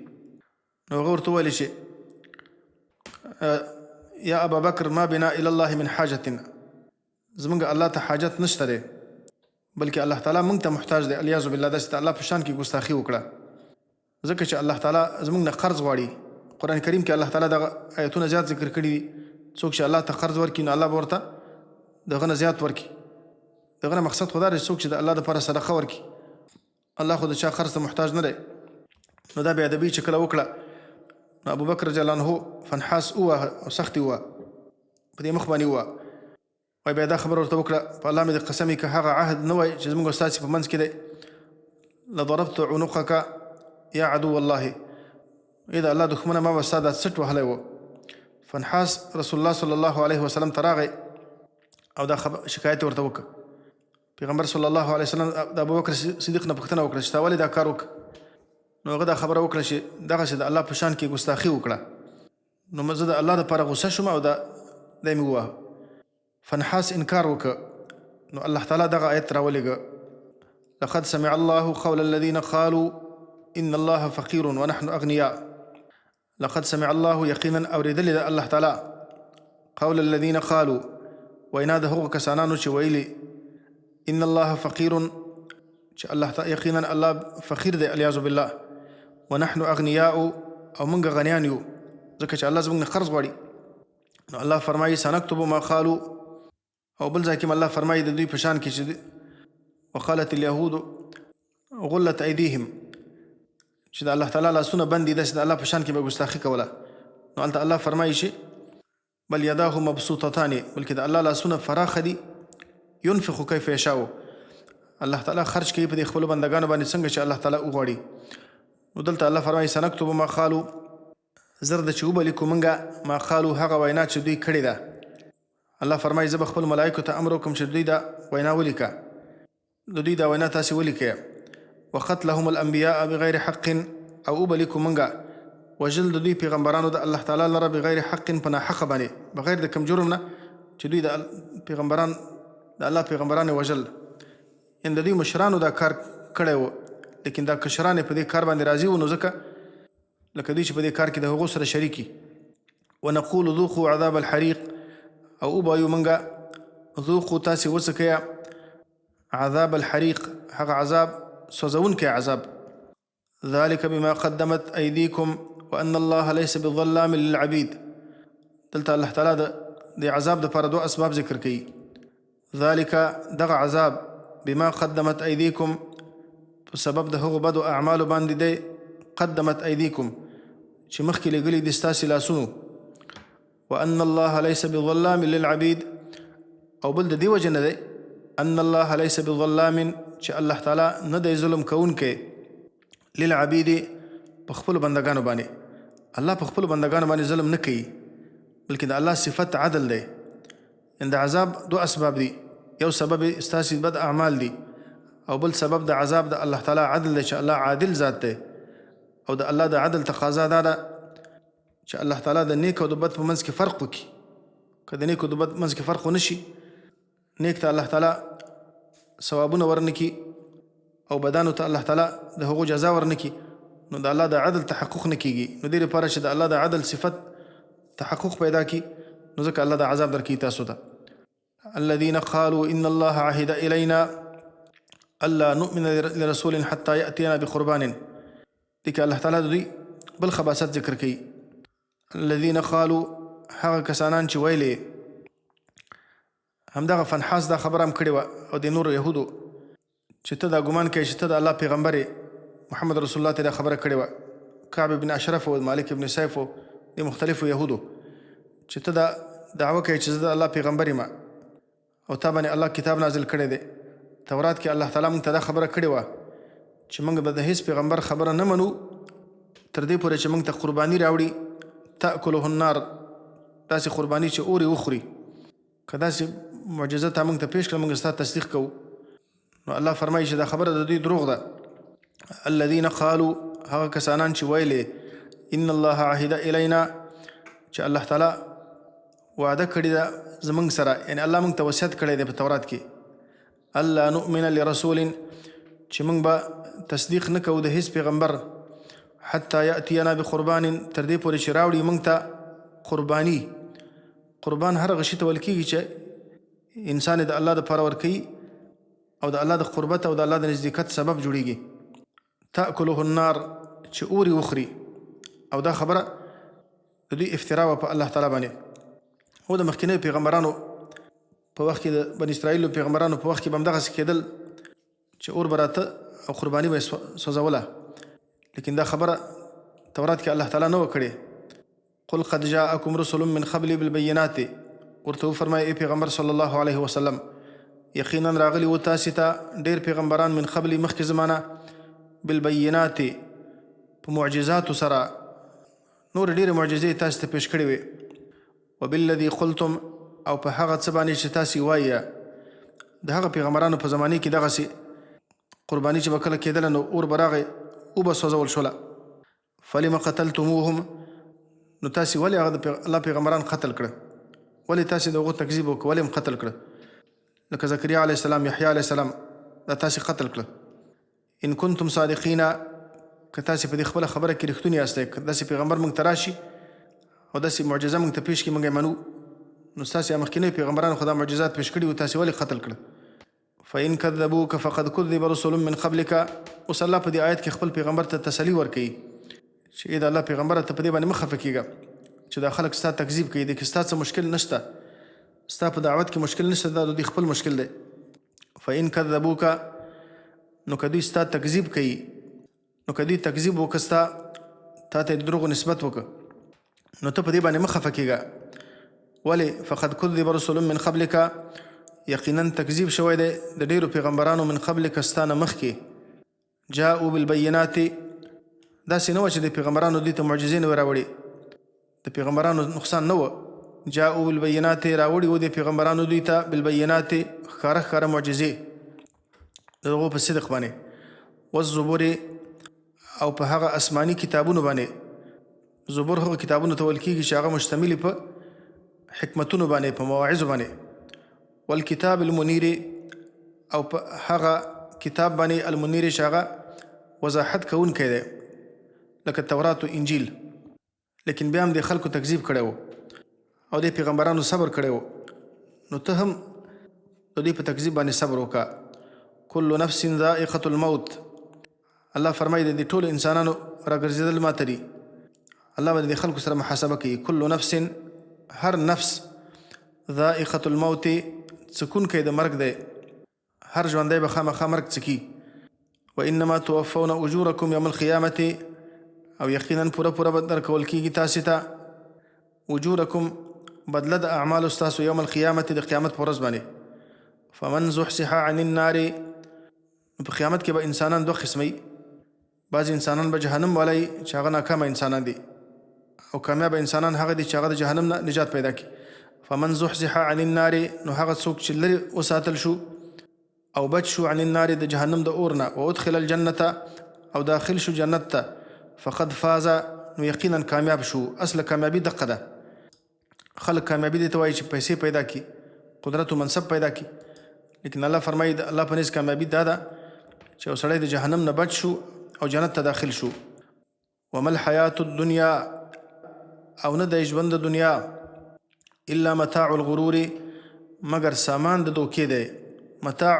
نو هغه ورته وویل چې یا ابا بکر ما بنا الی الله من حاجة، زمونږ الله ته حاجت نشته دی بلکې الله تعالی موږ ته محتاج دی. الیاذ بالله، داسې د الله په شان کې ګستاخي وکړه، ځکه چې الله تعالی زموږ نه قرض غواړي. قرآن کریم کې الله تعالی دغه آیتونه زیات ذکر کړي دي. څوک چې الله ته قرض ورکړي نو الله به ورته دغه نه زیات ورکړي. دغه نه مقصد خو دا دی څوک چې د الله دپاره صدقه ورکړي، الله خو د چا قرض ته محتاج نه دی. نو دا بې ادبي چې کله وکړه نو ابوبکر رضی الله عنه فنحاس ووهه او سخت یې ووهه، په دې مخ باندې ووهه. وایي بیا دا خبره ورته وکړه، په الله مې د قسمې که هغه عهد نه وای چې زموږ او ستاسې په منځ کې دی لضربت عنقک یا عدو الله، ای د الله دښمنه ما به ستا دا څټ وهلی و. فنحاس رسول الله صلی الله علیه وسلم ته راغی او دا شکایت ورته وکړه. پیغمبر صلی الله علیه وسلم د ابوبکر صدیق نه پوښتنه وکړه چې تا ولې دا کار وکړه؟ نو هغه دا خبره وکړه چې دغسې د الله په شان کې ګستاخي وکړه. نو زه د الله دپاره غوسه شوم او دا مې ووهه. فنحاس انکار وکړه. نو الله تعالی دغه آیت راولېږه، لقد سمع الله قول الذين قالوا ان الله فقير ونحن اغنياء. لقد سمع الله یقینا اورېدلې ده الله تعالی قول الذين قالوا، وینا د هغو کسانانو چې ویلي ان الله فقير، چې الله تعالی یقینا الله فقیر دی الیاذ بالله، ونحن اغنیاء او موږ غنیان یو ځکه چې الله زموږ نه قرض غواړي. نو الله فرمایي سنکتب ما قالوا، او بل ځای کې الله فرمایي د دوی په شان کې چې وقالت اليهود غلت ایدیهم، چې د الله تعالی لاسونه بند دي، داسې د الله په شان کې به ګستاخي کوله. نو هلته الله فرمایي چې بل یداه مبسوطتان، بلکې د الله لاسونه فراخه دي، ينفق کیف یشاء، الله تعالی خرج کوي په دې خپلو بندګانو باندې څنګه چې الله تعالی وغواړي. نو دلته الله فرمایي سنکتب ما قالوا، زر د چې وبلیکو موږ ما قالوا هغه وینا چې دوی کړې ده. الله فرمایي زه به خپل ملایکو ته امر وکړم چې دوی دا وینا ولیکه، د دوی دا وینا تاسې ولیکئ. وقتلهم الانبیاء بغیر حق، او وبلیکو موږ وژل د دوی پیغمبرانو د الله تعالی لره بغیر حق، په ناحقه باندې، بغیر د کوم جرم نه چې دوی د پیغمبران د الله پیغمبران وژل. ان د دوی مشرانو دا کار کړی و، لیکن دا کشران په دې کار باندې راضي وو، نو ځکه لکه دوی چې په دې کار کې د هغو سره شریکي. ونقول ذوقوا عذاب الحریق، او وبایو موږ ذوقوا تاسې وڅکئ عذاب الحریق، هغه عذاب سوځونکی عذاب. ذلك بما قدمت ایدیکم وان الله ليس بظلام للعبید. دلته الله تعالی د عذاب دپاره دوه اسباب ذکر کوي. ذلك دغه عذاب بما قدمت ایدیکم، په سبب د هغو بدو اعمالو باندې دی قدمت ایدیکم چې مخکې لګلي دي ستاسې لاسونو. وان الله ليس بظلام للعبید، او بل د دې وجه نه دی ان الله ليس بظلام چې الله تعالی نه دی ظلم کوونکی للعبید په خپلو بندګانو باندې. الله په خپلو بندګانو باندې ظلم نه کوي، بلکې د الله صفت عدل دی. ان د عذاب دو اسباب دي، یو سبب ستاسې بد اعمال دي، او بل سبب د عذاب د الله تعالی عدل دی چې الله عادل ذات دی. او د الله د عدل تقاضا دا ده چې الله تعالی د نیک او د بد په منځ کې فرق وکړي. که د نیک او د بد منځ کې فرق ونه شي، نیک ته الله تعالی ثوابونه ورنکي او بدانو ته الله تعالی د هغو جزا ورنکي، نو د الله د عدل تحقق نه کیږي. نو دې لپاره چې د الله د عدل صفت تحقق پیدا کی، نو ځکه الله د عذاب درکوي تاسو ته. الذين قالوا ان الله عهد الينا الا نؤمن لرسول حتى ياتينا بقربان. دې کې الله تعالی د دوی بل خباثت ذکر کوي. الذين قالوا، هغه کسانان چې ویلې، همدغه فنحاس دا خبره هم کړې وه او د نورو یهودو چې ته دا ګمان کوې چې ته د الله پیغمبر محمد رسول الله ته دا خبره کړې وه. کعب بن اشرف او مالک بن سیف او د مختلفو یهودو چې ته دا دعوه کوې چې زه د الله پیغمبر یم او تا باندې الله کتاب نازل کړی دی. تورات کې الله تعالی موږ ته دا خبره کړې وه چې موږ به د هیڅ پیغمبر خبره نه منو تر دې پورې چې موږ ته قرباني راوړي، تأکله النار، داسې قرباني چې اورې وخوري. که داسې معجزه تا موږ ته پیش کړه موږ ستا تصدیق کوو. نو الله فرمایي چې دا خبره د دوی دروغ ده. الذين قالوا هغه کسانان چې ویلې ان الله عهد الینا چې الله تعالی وعده کړې ده زموږ سره، یعنی الله موږ ته وصیت کړی دی په تورات کې الله نؤمن لرسول چې موږ به تصدیق نه کوو د هیڅ پیغمبر حتی یأتینا بقربان تر دې پورې چې راوړي موږ ته قرباني. قربان هر هغه شي ته ویل کېږي چې انسان د الله دپاره ورکوي او د الله د قربت او د الله د نزدېکت سبب جوړیږي. تأکله النار چې اوري وخوري، او دا خبره د دوی افترا وه په الله تعالی باندې. او د مخکینیو پیغمبرانو په وخت کې د بني اسرائیلو پیغمبرانو په وخت کې به همدغسې کېدل چې اور به راته او قرباني به یې سوځوله، لیکن دا خبره تورات کې الله تعالی نه وه کړې. قل قد جاءکم رسل من قبلی بالبینات، ورته وفرمایه ای پیغمبر صلی الله علیه وسلم یقینا راغلي و تاسې ته ډېر پیغمبران من قبلي مخکې زمانه بالبینات په معجزاتو سره، نور ډېرې معجزې تاسې ته پیش کړې وې. وبالذي قلتم او په هغه څه باندې چې تاسې وایه د هغه پیغمبرانو په زمانې کې دغسې قرباني چې به کله کېدله نو اور به راغی او به سوځول شوله. فلم قتلتموهم، نو تاسې ولې هغه د الله پیغمبران قتل کړه؟ ولې تاسې د هغو تکذیب وکړه؟ ولې هم قتل کړه؟ لکه زکریا علیه السلام، یحیی علیه السلام، دا تاسې قتل کړه. ان کنتم صادقین، که تاسې په دې خپله خبره کې رښتونی یاستئ، که داسې پیغمبر موږ ته راشي او داسې معجزه موږ ته پیش کړي موږ یې منو، نو ستاسې مخکینیو پیغمبرانو خو دا معجزات پیش کړي وو، تاسې ولې قتل کړه؟ فإن كذبوك فقد كذب رسل من قبلك. اوس الله په دې آیت کې خپل پیغمبر ته تسلي ورکوي چې ای د الله پیغمبره ته په دې باندې مه خفه کېږه چې دا خلک ستا تکذیب کوي، دې کې ستا څه مشکل نشته، ستا په دعوت کې مشکل نشته، دا د دوی خپل مشکل دی. فإن كذبوك، نو که دوی ستا تکذیب کوي، نو که دوی تکذیب وکړه ستا تا ته د دروغو نسبت وکړه، نو ته په دې باندې مه خفه کېږه. ولې؟ فقد كذب رسل من قبلك، یقینا تکذیب شوی دی د ډېرو پیغمبرانو من قبلک ستا نه مخکې. جاءوا بالبینات، داسې نه وه چې د پیغمبرانو دوی ته معجزې نه وې راوړې، د پیغمبرانو نقصان نه وه. جاءوا بالبینات، راوړي وو د پیغمبرانو دوی ته بالبینات ښکاره ښکاره معجزې د هغو په صدق باندې. والزبور، او په هغه آسماني کتابونو باندې. زبور هغه کتابونو ته ویل کېږي چې هغه مشتملي په حکمتونو باندې، په مواعظو باندې. والکتاب المنیر، او په هغه کتاب باندې المنیر چې هغه وضاحت کوونکی دی لکه تورات و انجیل. لیکن بیا هم د خلکو تکذیب کړی و او د پیغمبرانو صبر کړی و، نو ته هم د دوی په تکذیب باندې صبر وکړه. کل نفس ذائقة الموت، الله فرمایي د دې ټولو انسانانو راګرځېدل ماته دي. الله به د خلکو سره محاسبه کوي. کل نفس، هر نفس، ذائقة الموت، څکونکی د مرګ دی، هر ژوندی به خامخا مرګ څکي. وانما توفون اجورکم یوم القیامة، او یقینا پوره پوره به درکول کېږي تاسې ته اجورکم، بدله د اعمالو ستاسو یوم القیامة، د قیامت په ورځ باندې. فمن زحزح عن النار، په قیامت کې به انسانان دوه قسمه وي. بعضې انسانان به جهنم والی چې هغه ناکامه انسانان دي، او کامیابه انسانان هغه دي چې هغه د جهنم نه نجات پیدا کړي. فمن زحزح عن النار، نو هغه څوک چې لرې وساتل شو او بچ شو عن النار د جهنم د اور نه، وادخل الجنة، او داخل شو جنت ته، فقد فاز، نو یقینا کامیاب شو. اصل کامیابي دقه ده. خلک کامیابي دې ته وایي چې پیسې پیدا کړي، قدرت و منصب پیدا کړي، لیکن الله فرمایي د الله په نزد کامیابي دا ده چې یو سړی د جهنم نه بچ شو او جنت ته داخل شو. وما الحیات الدنیا، او نه د ژوند د دنیا، الا متاع الغرور، مگر سامان د دوکې دی. متاع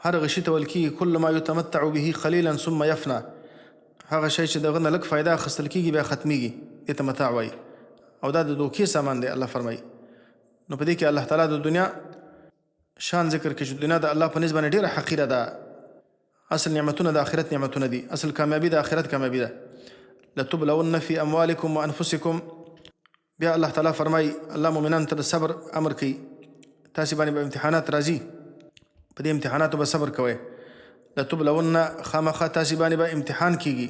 هر هغه شي ته ویل کېږي کل ما یتمتع به قلیلا ثم یفنا، هغه شی چې دغه نه لږ فایده اخیستل کېږي بیا ختمیږي، دې ته متاع وایي، او دا د دوکې سامان دی. الله فرمایي. نو په دې کې الله تعالی د دنیا شان ذکر کړي چې دنیا د الله په نسبت باندې ډېره حقیره ده. اصل نعمتونه د آخرت نعمتونه دي، اصل کامیابي د آخرت کامیابي ده. لتبلون فی اموالکم وانفسکم، بیا الله تعالی فرمایي الله مؤمنانو ته د صبر امر کوي. تاسې باندې به امتحانات راځي، په دې امتحاناتو به صبر کوئ. لتبلون، خامخا تاسې باندې به امتحان کېږي،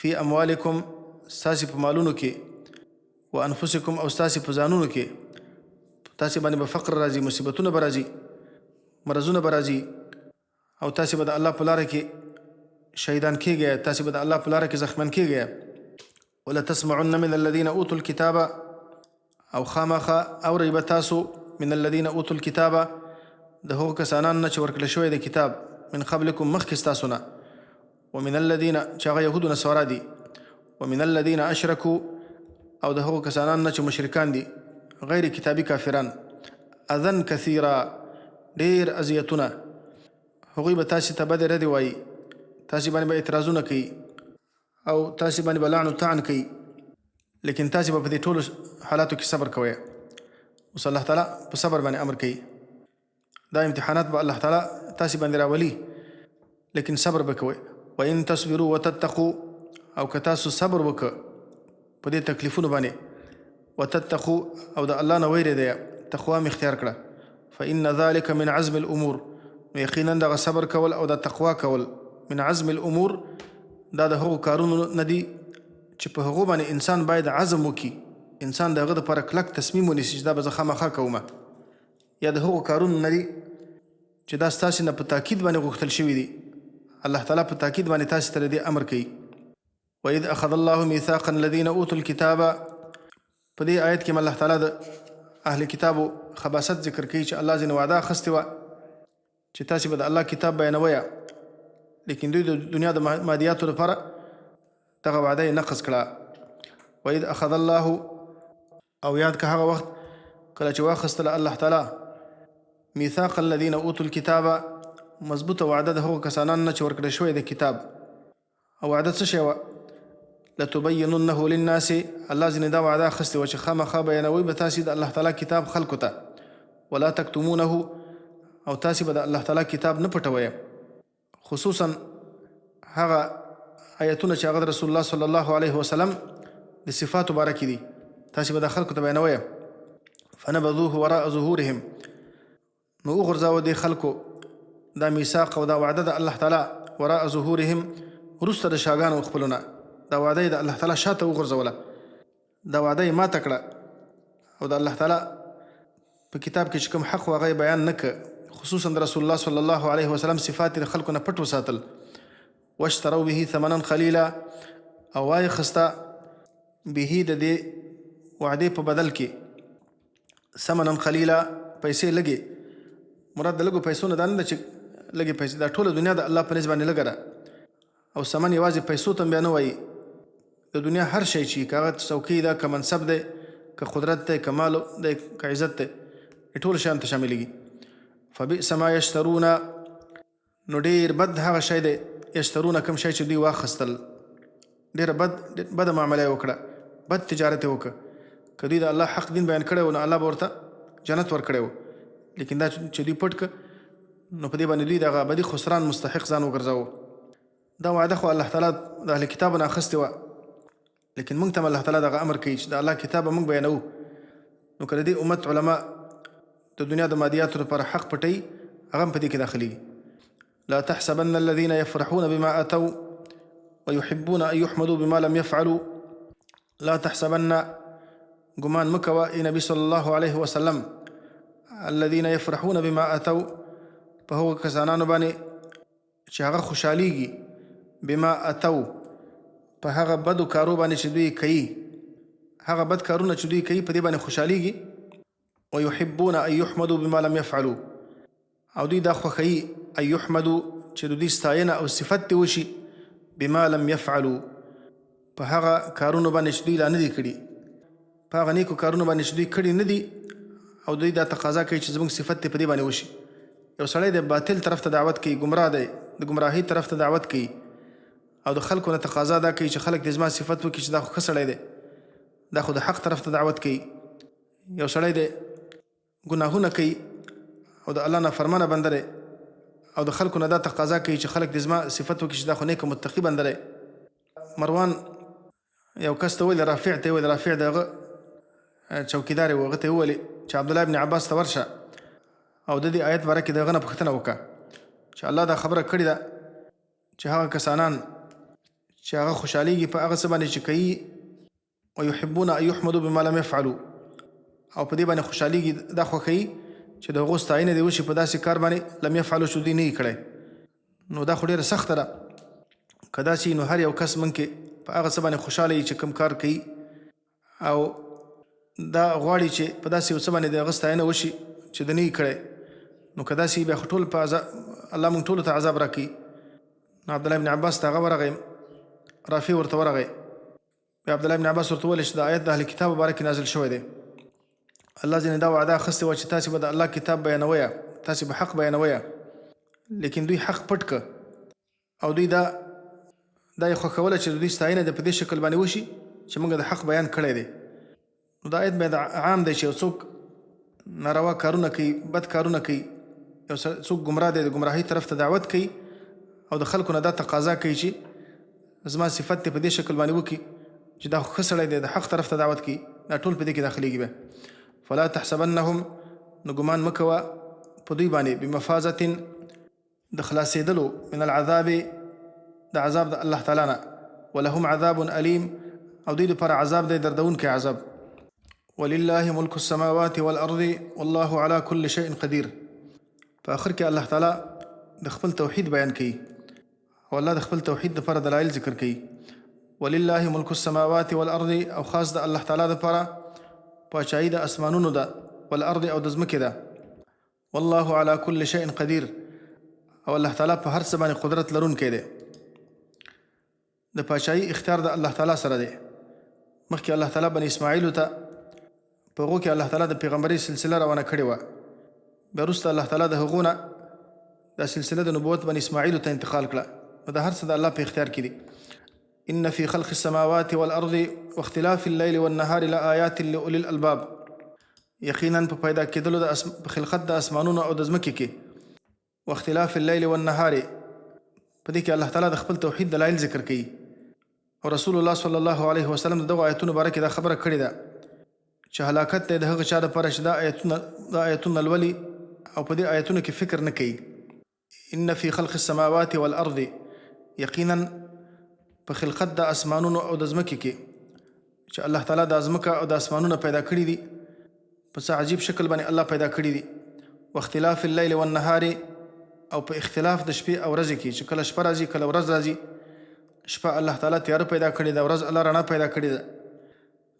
فی اموالکم، ستاسې په مالونو کې، وانفسکم، او ستاسې په ځانونو کې. تاسې باندې به فقر راځي، مصیبتونه به راځي، مرضونه به راځي، او تاسې به د الله په لاره کې شهیدان کېږئ، تاسې به د الله په لاره کې زخمیان کېږئ. ولتسمعن من الذین اوتوا الکتاب، او خامخا اورئ به تاسو من الذین اوتوا الکتاب د هغو کسانانو نه چې ورکړل شوی د کتاب، من قبلکم مخکې ستاسو نه، ومن الذین چې هغه یهودو نصارا دي، ومن الذین اشرکو او د هغو کسانانو نه چې مشرکان دي غیر کتابي کافران، اذن کثیرا ډېر اذیتونه، هغوی به تاسې ته بدې ردې وایي، تاسې باندې به اعتراضونه کوي او تاسې باندې به لعن و طعن کوي، لیکن تاسې به په دې ټولو حالاتو کې صبر کوئ. اوس الله تعالی په صبر باندې امر کوي. دا امتحانات به الله تعالی تاسې باندې راولي، لیکن صبر به کوئ. وان تصبروا وتتقوا، او که تاسو صبر وکړه په دې تکلیفونو باندې، وتتقوا او د الله نه ویرېږئ، تقوا مې اختیار کړه، فإن ذلك من عزم الامور، یقینا دغه صبر کول او د تقوا کول من عزم الامور دا د هغو کارونو نه دي چې په هغو باندې انسان باید عزم وکړي، انسان د هغه دپاره کلک تصمیم ونیسي چې دا به زه خامخا کومه، یا د هغو کارونو نه دي چې دا ستاسې نه په تاکید باندې غوښتل شوي دي. الله تعالی په تاکید باندې تاسې ته د دې امر کوي. وإذ أخذ الله ميثاق الذين أوتوا الكتاب، په دې آیت کې الله تعالی د اهل کتابو خباست ذکر کوي چې الله ځینې وعده اخیستې وه چې تاسې به د الله کتاب بیانوئ، لیکن دوی د دنیا د مادیاتو لپاره دغه وعده یې نقض کړه. وإذ أخذ الله، او یاد که هغه وخت کله چې واخیستله الله تعالی میثاق الذین اوتوا الکتاب، مضبوطه وعده د هغو کسانانو نه چې ورکړی شوی د کتاب. او وعده څه شی وه؟ لتبیننه للناس، الله ځینې دا وعده اخیستې وه چې خامخا بیانوئ به تاسې د الله تعالی کتاب خلکو ته، ولا تکتمونه، او تاسې به د الله تعالی کتاب نه پټوئ، خصوصا هغه آیتونه چې هغه د رسول الله صلی الله علیه وسلم د صفاتو باره کې دي، تاسې به د خلکو ته بیانوئ. فنبذوه وراء ظهورهم، نو وغورځاوه دې خلکو دا میثاق او دا وعده د الله تعالی وراء ظهورهم، وروسته د شاګانو خپلو نه، دا وعده یې د الله تعالی شاته وغورځوله، دا وعده یې ماته کړه، او د الله تعالی په کتاب کې چې کوم حق و هغه یې بیان نه کړه، خصوصا د رسول الله صلی الله علیه وسلم صفات یې د خلکو نه پټ وساتل. واشتروا به ثمنا قلیلا، او واخیسته به د دې وعدې په بدل کې ثمنا قلیلا، پیسې لږې، مراد د لږو پیسو نه دا نه ده چې لږې پیسې، دا ټوله دنیا د الله په نسبت باندې لږه ده، او ثمن یوازې پیسو ته بیا نه وایي، د دنیا هر شی چې که هغه څوکۍ ده، که منصب دی، که قدرت دی، که مال دی، که عزت دی، ټول شیان ته شاملېږي. فبئس ما یشترون، نو ډېر بد هغه شی دی، یشترونه کوم شی چې دوی واخیستل، ډېره بده معامله یې وکړه، بد تجارت یې وکړه. که دوی د الله حق دین بیان کړی و نو الله به ورته جنت ورکړی و، لیکن دا چې دوی پټ کړه نو په دې باندې دوی د هغه ابدي خسران مستحق ځان وګرځاوه. دا وعده خو الله تعالی د اهل کتابو نه اخیستې وه، لیکن موږ ته الله تعالی دغه امر کوي چې د الله کتاب به موږ بیانوو. نو که د دې امت علما د دنیا د مادیاتو لپاره حق پټوي، هغه هم په دې کې داخلېږي. لا تحسبن الذين يفرحون بما أتوا ويحبون أن يحمدوا بما لم يفعلوا، لا تحسبن، ګمان مه کوه ای نبي صلی الله علیه وسلم، الذين يفرحون بما أتوا، په هغو کسانانو باندې چې هغه خوشحالیږي، بما أتوا، په هغه بدو کارو باندې چې دوی کوي، هغه بد کارونه چې دوی کوي په دې باندې خوشحالیږي. ويحبون أن يحمدوا بما لم يفعلوا، او دوی دا خوښوي ان يحمدوا چې د دوی ستاینه او صفت دې وشي، بما لم يفعلوا، په هغه کارونو باندې چې دوی لا نه دي کړي، په هغه نیکو کارونو باندې چې دوی کړي نه دي، او دوی دا تقاضا کوي چې زموږ صفت دې په دې باندې وشي. یو سړی د باطل طرف ته دعوت کوي، ګمراه دی، د ګمراهۍ طرف ته دعوت کوي، او د خلکو نه تقاضا دا کوي چې خلک دې زما صفت وکړي چې دا خو ښه سړی دی، دا خو د حق طرف ته دعوت کوي. یو سړی دی ګناهونه کوي او د الله نافرمانه بنده دی، او د خلکو نه دا تقاضا کوي چې خلک دې زما صفت وکړي چې دا خو نیک او متقي بنده دی. مروان یو کس ته ویل، رافع ته ویل، رافع د هغه چوکیدار و، هغه ته وویلې چې عبدالله ابن عباس ته ورشه او د دې آیت باره کې د هغه نه پوښتنه وکړه چې الله دا خبره کړې ده چې هغه کسانان چې هغه خوشحالیږي په هغه څه باندې چې کوي، ويحبون ان يحمدوا بما لم يفعلوا، او په دې باندې خوشحالېږي، دا خوښوي چې د هغو ستاینه دې وشي په داسې کار باندې لم یفعلو چې دوی نه یې کړی. نو دا خو ډېره سخته ده. که داسې نو هر یو کس موږ کې په هغه څه باندې خوشحاله وي چې کوم کار کوي او دا غواړي چې په داسې یو څه باندې د هغه ستاینه وشي چې د نه یې کړی. نو که داسې بیا خو ټول په الله موږ ټولو ته عذاب راکوي. نو عبدالله بن عباس ته هغه ورغی، رافع ورته ورغی. بیا عبدالله بن عباس ورته وویل چې د آیت د اهل کتاب باره کې نازل شوی دی. الله ځینې دا وعده اخیستې وه چې تاسې به د الله کتاب بیانوئ، تاسې به حق بیانوئ، لیکن دوی حق پټ که او دوی دا یې خوښوله چې د دوی ستاینه د په دې شکل باندې وشي چې موږ د حق بیان کړی دی. نو دا آیت بیا عام دی چې یو څوک ناروا کارونه کوي، بد کارونه کوي، یو څوک ګمراه دی، د ګمراهۍ طرف ته دعوت کوي او د خلکو نه دا تقاضا کوي چې زما صفت دې په دې شکل باندې وکړي چې دا خو ښه سړی دی، د حق طرف ته دعوت کوي. دا ټول په دې کې داخلېږي. بیا فلا تحسبنهم، نو ګمان مه کوه په دوی باندې بمفازة، د خلاصېدلو من العذاب، د عذاب د الله تعالی نه، ولهم عذاب علیم، او دوی لپاره عذاب دی دردونکی عذاب. ولله ملک السماوات والارض والله على كل شيء قدیر. په آخر کې الله تعالی د خپل توحید بیان کوي او الله د خپل توحید لپاره دلایل ذکر کوي. ولله ملک السماوات والارض، او خاص د الله تعالی لپاره پاچاهي د اسمانونو ده، والارض او د ځمکې ده. والله على كل شيء قدیر، او الله تعالی په هر څه باندې قدرت لرونکی دی. د پاچاهي اختیار د الله تعالی سره دی. مخکې الله تعالی بني اسماعیلو ته په هغو کې الله تعالی د پیغمبري سلسله روانه کړې وه. بیا وروسته الله تعالی د هغو نه دا سلسله د نبوت بني اسماعیلو ته انتقال کړه. نو د هر څه د الله په اختیار کې دي. ان فی خلق السماوات والارض واختلاف الليل والنهار لآیات لأولی الالباب، یقینا په پیدا کېدلو په خلقت د اسمانونو او د ځمکې کې، واختلاف الليل والنهار، په دې کې الله تعالی د خپل توحید دلایل ذکر کوي. او رسول الله صلی الله علیه وسلم دغه آیتونو باره کې دا خبره کړې ده چې هلاکت دی د هغه چا دپاره چې دا آیتونه لولي او په دې آیتونو کې فکر نه کوي. ان فی خلق السماوات والارض، یقینا په خلقت د اسمانونو او د ځمکې کې چې الله تعالی د ځمکه او د اسمانونه پیدا کړي دي په څه عجیب شکل باندې الله پیدا کړي دي. واختلاف الليل والنهار، او په اختلاف د شپې او ورځې کې چې کله شپه راځي کله ورځ راځي. شپه الله تعالی تیاره پیدا کړې ده، ورځ الله رڼا پیدا کړې ده.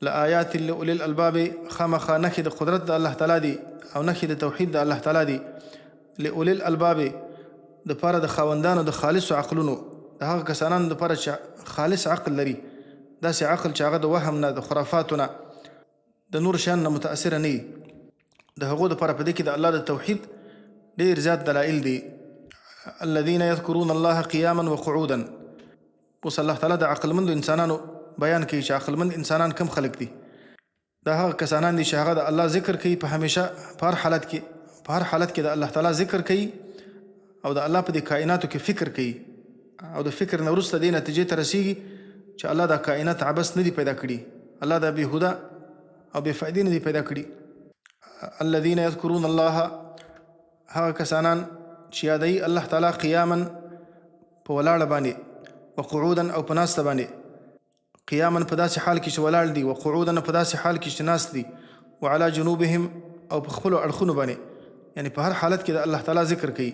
لآیات لأولی الالباب، خامخا نښې د قدرت د الله تعالی دي او نښې د توحید د الله تعالی دي. لأولی الالباب، د پاره د خاوندانو د خالصو عقلونو، د هغه کسانانو دپاره چې خالص عقل لري، داسې عقل چې هغه د وهم نه، د خرافاتو نه، د نور شیانو نه متاثره نه وي. د هغو دپاره په دې کې د الله د توحید ډېر زیات دلایل دي. الذین یذکرون الله قیاما وقعودا. اوس الله تعالی د عقلمندو انسانانو بیان کوي چې عقلمند انسانان کم خلق دي. دا هغه کسانان دي چې هغه د الله ذکر کوي په همیشه، په هر حالت کې د الله تعالی ذکر کوي او د الله په دې کائناتو کې فکر کوي، او د فکر نه وروسته دې نتیجې ته رسیږي چې الله دا کائنات عبث نه دي پیدا کړي، الله دا بېهوده او بې فایدې نه دي پیدا کړي. الذین یذکرون الله، هغه کسانان چې یادوي الله تعالی قیاما په ولاړه باندې، وقعودا او په ناسته باندې. قیاما په داسې حال کې چې ولاړ دي، وقعودا په داسې حال کې چې ناست دي، وعلى جنوبهم او په خپلو اړخونو باندې، یعنی په هر حالت کې د الله تعالی ذکر کوي،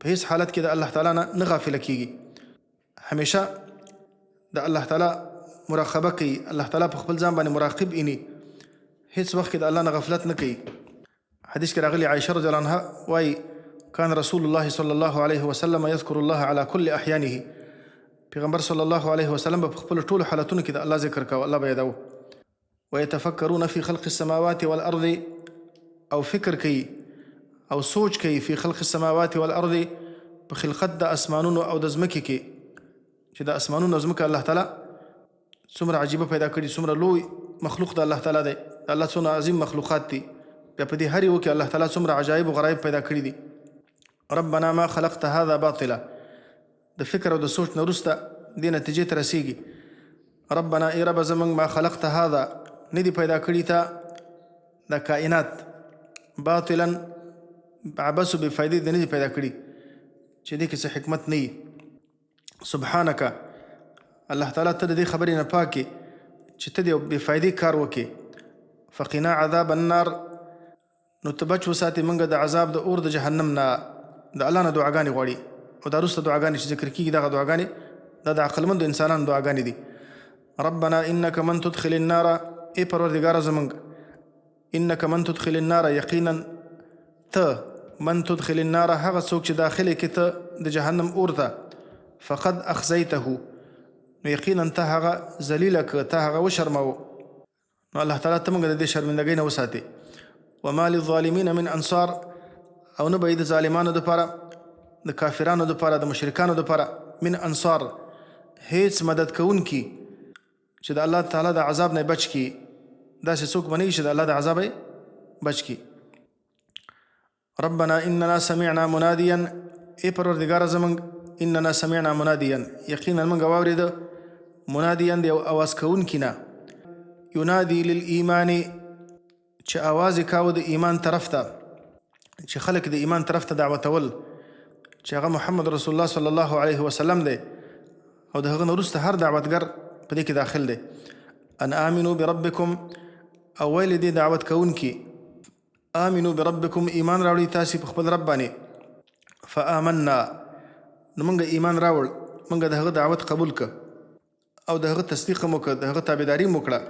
په هیڅ حالت کې د الله تعالی نه غافله کیږي، همیشه د الله تعالی مراقبه کوي، الله تعالی په خپل ځان باندې مراقب اینی، هیڅ وخت کې د الله نه غفلت نه کوي. حدیث کې راغلی عائشه رضی الله عنها وایي کان رسول الله صلی الله علیه وسلم یذکر الله علی کل احیانه. پیغمبر صلی الله علیه وسلم په خپل ټولو حالتونو کې د الله ذکر کاوه، الله به یاداوه. ويتفکرون فی خلق السماوات والارض، او فکر کوي او سوچ کوي فی خلق السماوات والارض، په خلقت د اسمانونو او د ځمکې کې چې د اسمانونو او ځمکه الله تعالی څومره عجیبه پیدا کړي، څومره لوی مخلوق د الله تعالی دی، د الله څومره عظیم مخلوقات دي. بیا په دې هر یو کې الله تعالی څومره عجایب و غرایب پیدا کړي دي. ربنا ما خلقت هذا باطلا، د فکر او د سوچ نه وروسته دې نتیجې ته رسیږي. ربنا ای رب زمونږ ما خلقت هذا، نه دي پیدا کړي ته د کائنات، باطلا عبث و بفایدې د نه دي پیدا کړي چې دې کې څه حکمت نه وي. سبحانک، الله تعالی ته د دې خبرې نه پاک چې ته دې بفایدې کار وکې. فقنا عذاب النار نو ته بچ وساتې موږ د عذاب د اور د جهنم نه. د الله نه دعاګانې غواړي او دا وروسته دعاګانې چې ذکر کېږي دغه دعاګانې دا د عقلمندو انسانانو دعاګانې دي. ربنا انک من تدخل النار، ای پروردګاره زموږ، انک من تدخل النار، یقینا ته من تدخل النار هغه څوک چې داخله کې ته د جهنم اور ته، فقد اخزیته نو یقینا ته هغه ذلیله که، ته هغه وشرموو. نو الله تعالی ته موږ د دې شرمندګۍ نه وساتې. وما للظالمین من انصار، او نه به د ظالمانو دپاره، د کافرانو دپاره، د مشرکانو دپاره من انصار هیڅ مدد کوونکي چې د الله تعالی د عذاب نه بچ کي. داسې څوک به نه وي چې د الله د عذاب بچ کي. ربنا اننا سمعنا منادیا، ای پروردګاره زموږ، اننا سمعنا منادیا، یقینا موږ واورېده منادیا د یو اواز کوونکي نه، ینادي للایمان چې اواز یې کاوه د ایمان طرف ته، چې خلک د ایمان طرف ته دعوتول، چې هغه محمد رسول الله صلی الله علیه وسلم دی او د هغه نه وروسته هر دعوتګر په دې کې داخل دی. ان آمنوا بربکم، او ویل دې دعوت کوونکي، آمنوا بربکم، ایمان راوړي تاسې په خپل رب باندې. فآمنا، نو موږ ایمان راوړ، موږ د هغه دعوت قبول که او د هغه تصدیق مو که، د هغه تابعداري مو کړه.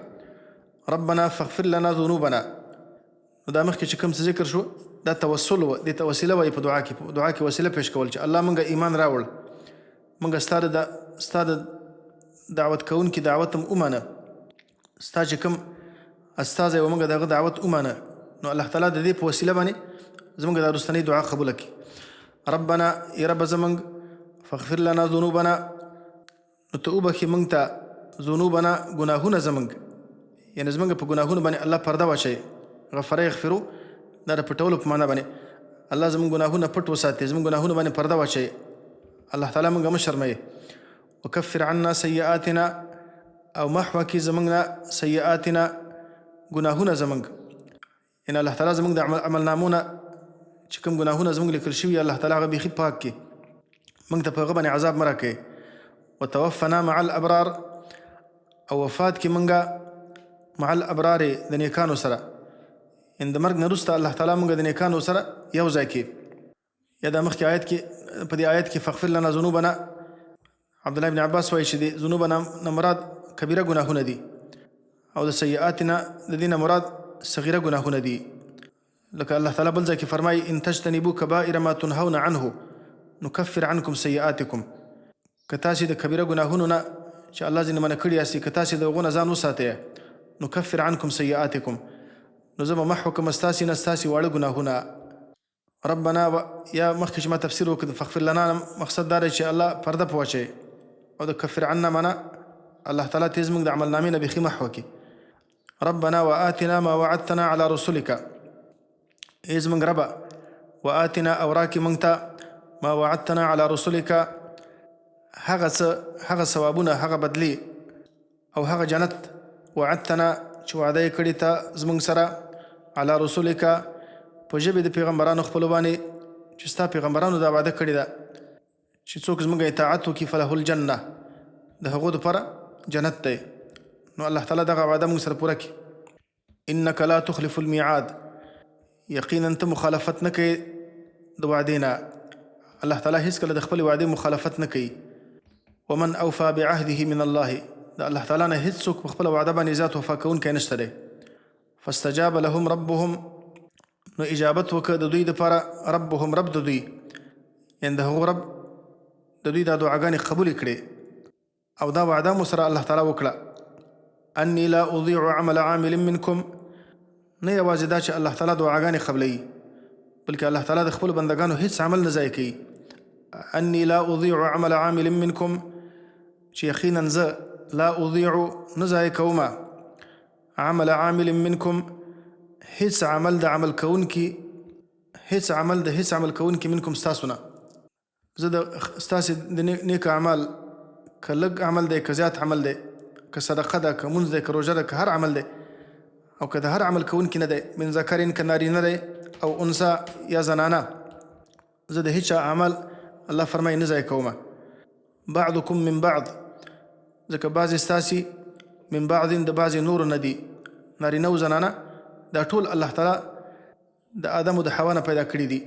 ربنا فاغفر لنا ذنوبنا، نو دا مخکې چې کوم څه ذکر شو دا توسل و، دې ته وسیله وایي په دعا کې، په دعا کې وسیله پیش کول چې الله موږ ایمان راوړ، موږ ستا د دعوت کوونکي دعوت هم ومنه، ستا چې کوم استازی و موږ د هغه دعوت ومنه. نو الله تعالی د دې په وسیله باندې زموږ دا وروستنۍ دعا قبوله کړي. ربنا، ای رب زموږ، فاغفر لنا ذنوبنا، نو ته وبخې موږ ته ذنوبنا ګناهونه زموږ، یعنې زموږ په ګناهونو باندې الله پرده واچوي. غفره یغفرو دا د پټولو په معنا باندې الله زموږ ګناهونه پټ وساتي، زموږ ګناهونو باندې پرده واچوي. الله تعالی موږ مه شرموي. وکفر عنا سیئاتنا، او محوه کړي زموږ نه سیئاتنا ګناهونه زموږ، یعنې الله تعالی زموږ د عملنامونه چې کوم ګناهونه زموږ لیکل شوي الله تعالی هغه بیخي پاک کړي، موږ ته په هغه باندې عذاب مه راکوي. وتوفنا مع الابرار، او وفات کې موږ مع الابرار د نیکانو سره، ان د مرګ نه وروسته الله تعالی موږ د نیکانو سره یو ځای کړي. یا دا مخکې آیت کې، په دې آیت کې فاغفر لنا ذنوبنا، عبدالله بن عباس وایي چې د ذنوبنا نه مراد کبیره ګناهونه دي، او د سیئاتنا د دې نه مراد صغیره ګناهونه دي. لکه الله تعالی بل ځای کې فرمایي ان تجتنبوا کبائر ما تنهون عنه نکفر عنکم سیئاتکم، که تاسې د کبیره ګناهونو نه چې الله ځینې منع کړي یاستئ، که تاسې د هغو نه ځان وساتئ، نکفر عنکم سیئاتکم، نو زه به محو کړم ستاسې نه ستاسې واړه ګناهونه. ربنا، یا مخکې چې ما تفسیر وکړ د فاغفر لنا مقصد دا دی چې الله پرده په واچوي، او د کفر عنا معنا الله تعالی ته زموږ د عملنامې نه بیخي محو کړي. ربنا وآتنا ما وعدتنا على رسلك، ای زموږ ربه، وآتنا، او راکړي موږ ته ما وعدتنا على رسلك، هغه ثوابونه، هغه بدلی او هغه جنت، وعدتنا چې وعده یې کړې ته زموږ سره، على رسولک په ژبې د پیغمبرانو خپلو باندې چې ستا پیغمبرانو دا وعده کړې ده چې څوک زموږ اطاعت وکړي فله الجنه، د هغو دپاره جنت دی. نو الله تعالی دغه وعده موږ سره پوره کړي. انک لا تخلف المیعاد، یقینا ته مخالفت نه کوي د وعدې نه، الله تعالی هیڅکله د خپلې وعدې مخالفت نه کوي. ومن اوفى بعهده من الله، د الله تعالی نه هیڅوک په خپله وعده باندې ذات وفا کوونکی نشته دی. فاستجاب لهم ربهم، نو اجابت وکړه د دوی دپاره ربهم، رب د دوی، یعنې د هغو رب د دوی دا دعاګانې قبولې کړې، او دا وعده مو سره الله تعالی وکړه. انی لا اضیع عمل عامل منکم، نه یوازې دا چې الله تعالی دعاګانې قبلوي، بلکې الله تعالی د خپلو بندګانو هیڅ عمل نه ضایع کوي. انی لا اضیع عمل عامل منکم، چې یقینا زه لا اضیع نه ضایع کومه عمل عامل منکم، هیڅ عمل د عمل کوونکي، هیڅ عمل د هیڅ عمل کوونکي منکم ستاسو نه. زه د ستاسې د نیک اعمال، که لږ عمل دی، که زیات عمل دی، که صدقه ده، که مونځ دی، که روژه ده، که هر عمل دی، او که د هر عمل کوونکي نه دی، من ذکرین که نارینه دی او انثى یا زنانه، زه د هیچ عمل الله فرمایي نه ضایع کومه. بعضکم من بعض، ځکه بعضې ستاسې من بعض د بعضې نورو نه دي، نارینه او زنانه دا ټول الله تعالی د آدم او د حوا نه پیدا کړي دي.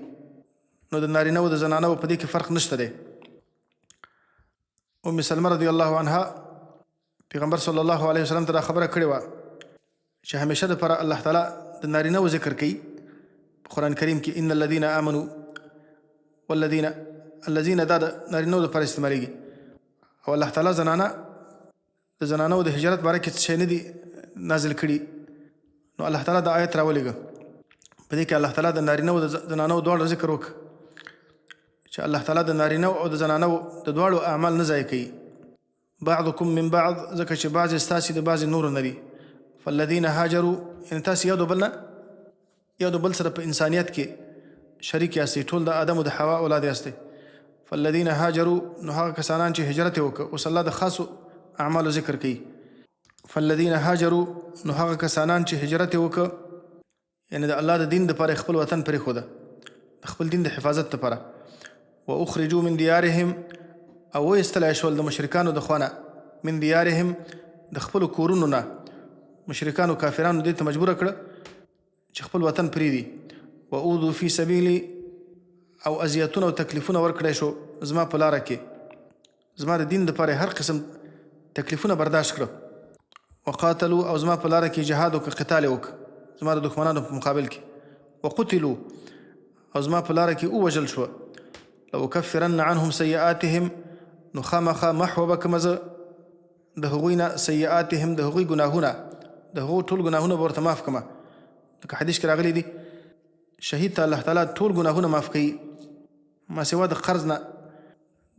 نو د نارینه او د زنانه په دې کې فرق نشته دی. ام سلمه رضی الله عنها پیغمبر صلی الله علیه وسلم ته دا خبره کړې وه چې همیشه دپاره الله تعالی د نارینه و ذکر کوي په قرآن کریم کې. ان الذین آمنوا والذین الذین دا د نارینه دپاره استعمالیږي. او الله تعالی د زنانو د هجرت باره کې څه شی نه دي نازل کړي. نو الله تعالی د آیت راولېږه په دې کې الله تعالی د نارینه او د زنانو دواړو ذکر وکړه چې الله تعالی د نارینه او د زنانو د دواړو اعمال نه ضایع کوي. بعضکم من بعض ځکه چې بعضې ستاسې د بعضې نورو نه دي. فالذین هاجروا یعنې تاسې یو د بل سره په انسانیت کې شریک یاستئ، ټول د آدم او د حوا اولاد یاستئ. فالذین هاجروا نو هغه کسانان چې هجرت یې وکړه. اوس الله د خاصو اعمالو ذکر کوي. فالذین هاجروا نو هغه کسانان چې هجرت یې وکړه یعنې د الله د دین دپاره خپل وطن پرېښوده د خپل دین د حفاظت دپاره. واخرجوا من دیارهم او وایستلی شول د مشرکانو د خوا نه من دیارهم د خپلو کورونو نه. مشرکانو کافرانو دې ته مجبوره کړه چې خپل وطن پرېږدي. واوذوا فی سبیلي او اذیتونه او تکلیفونه ورکړی شو زما په لاره کې. زما د دین دپاره هر قسم تکلیفونه برداشت کړه. وقاتلوا او زما په لاره کې جهاد وکړه، قتال یې وکړه زما د دښمنانو په مقابل کې. وقتلوا او زما په لاره کې ووژل شوه. لأکفرن عنهم سیئاتهم نو خامخا محو به کړمه زه د هغوی نه سیئاتهم د هغوی ګناهونه، د هغو ټول ګناهونه به ورته معاف کړمه. لکه حدیث کې راغلی دي شهید ته الله تعالی ټول ګناهونه معاف کوي ما سوا د قرض نه.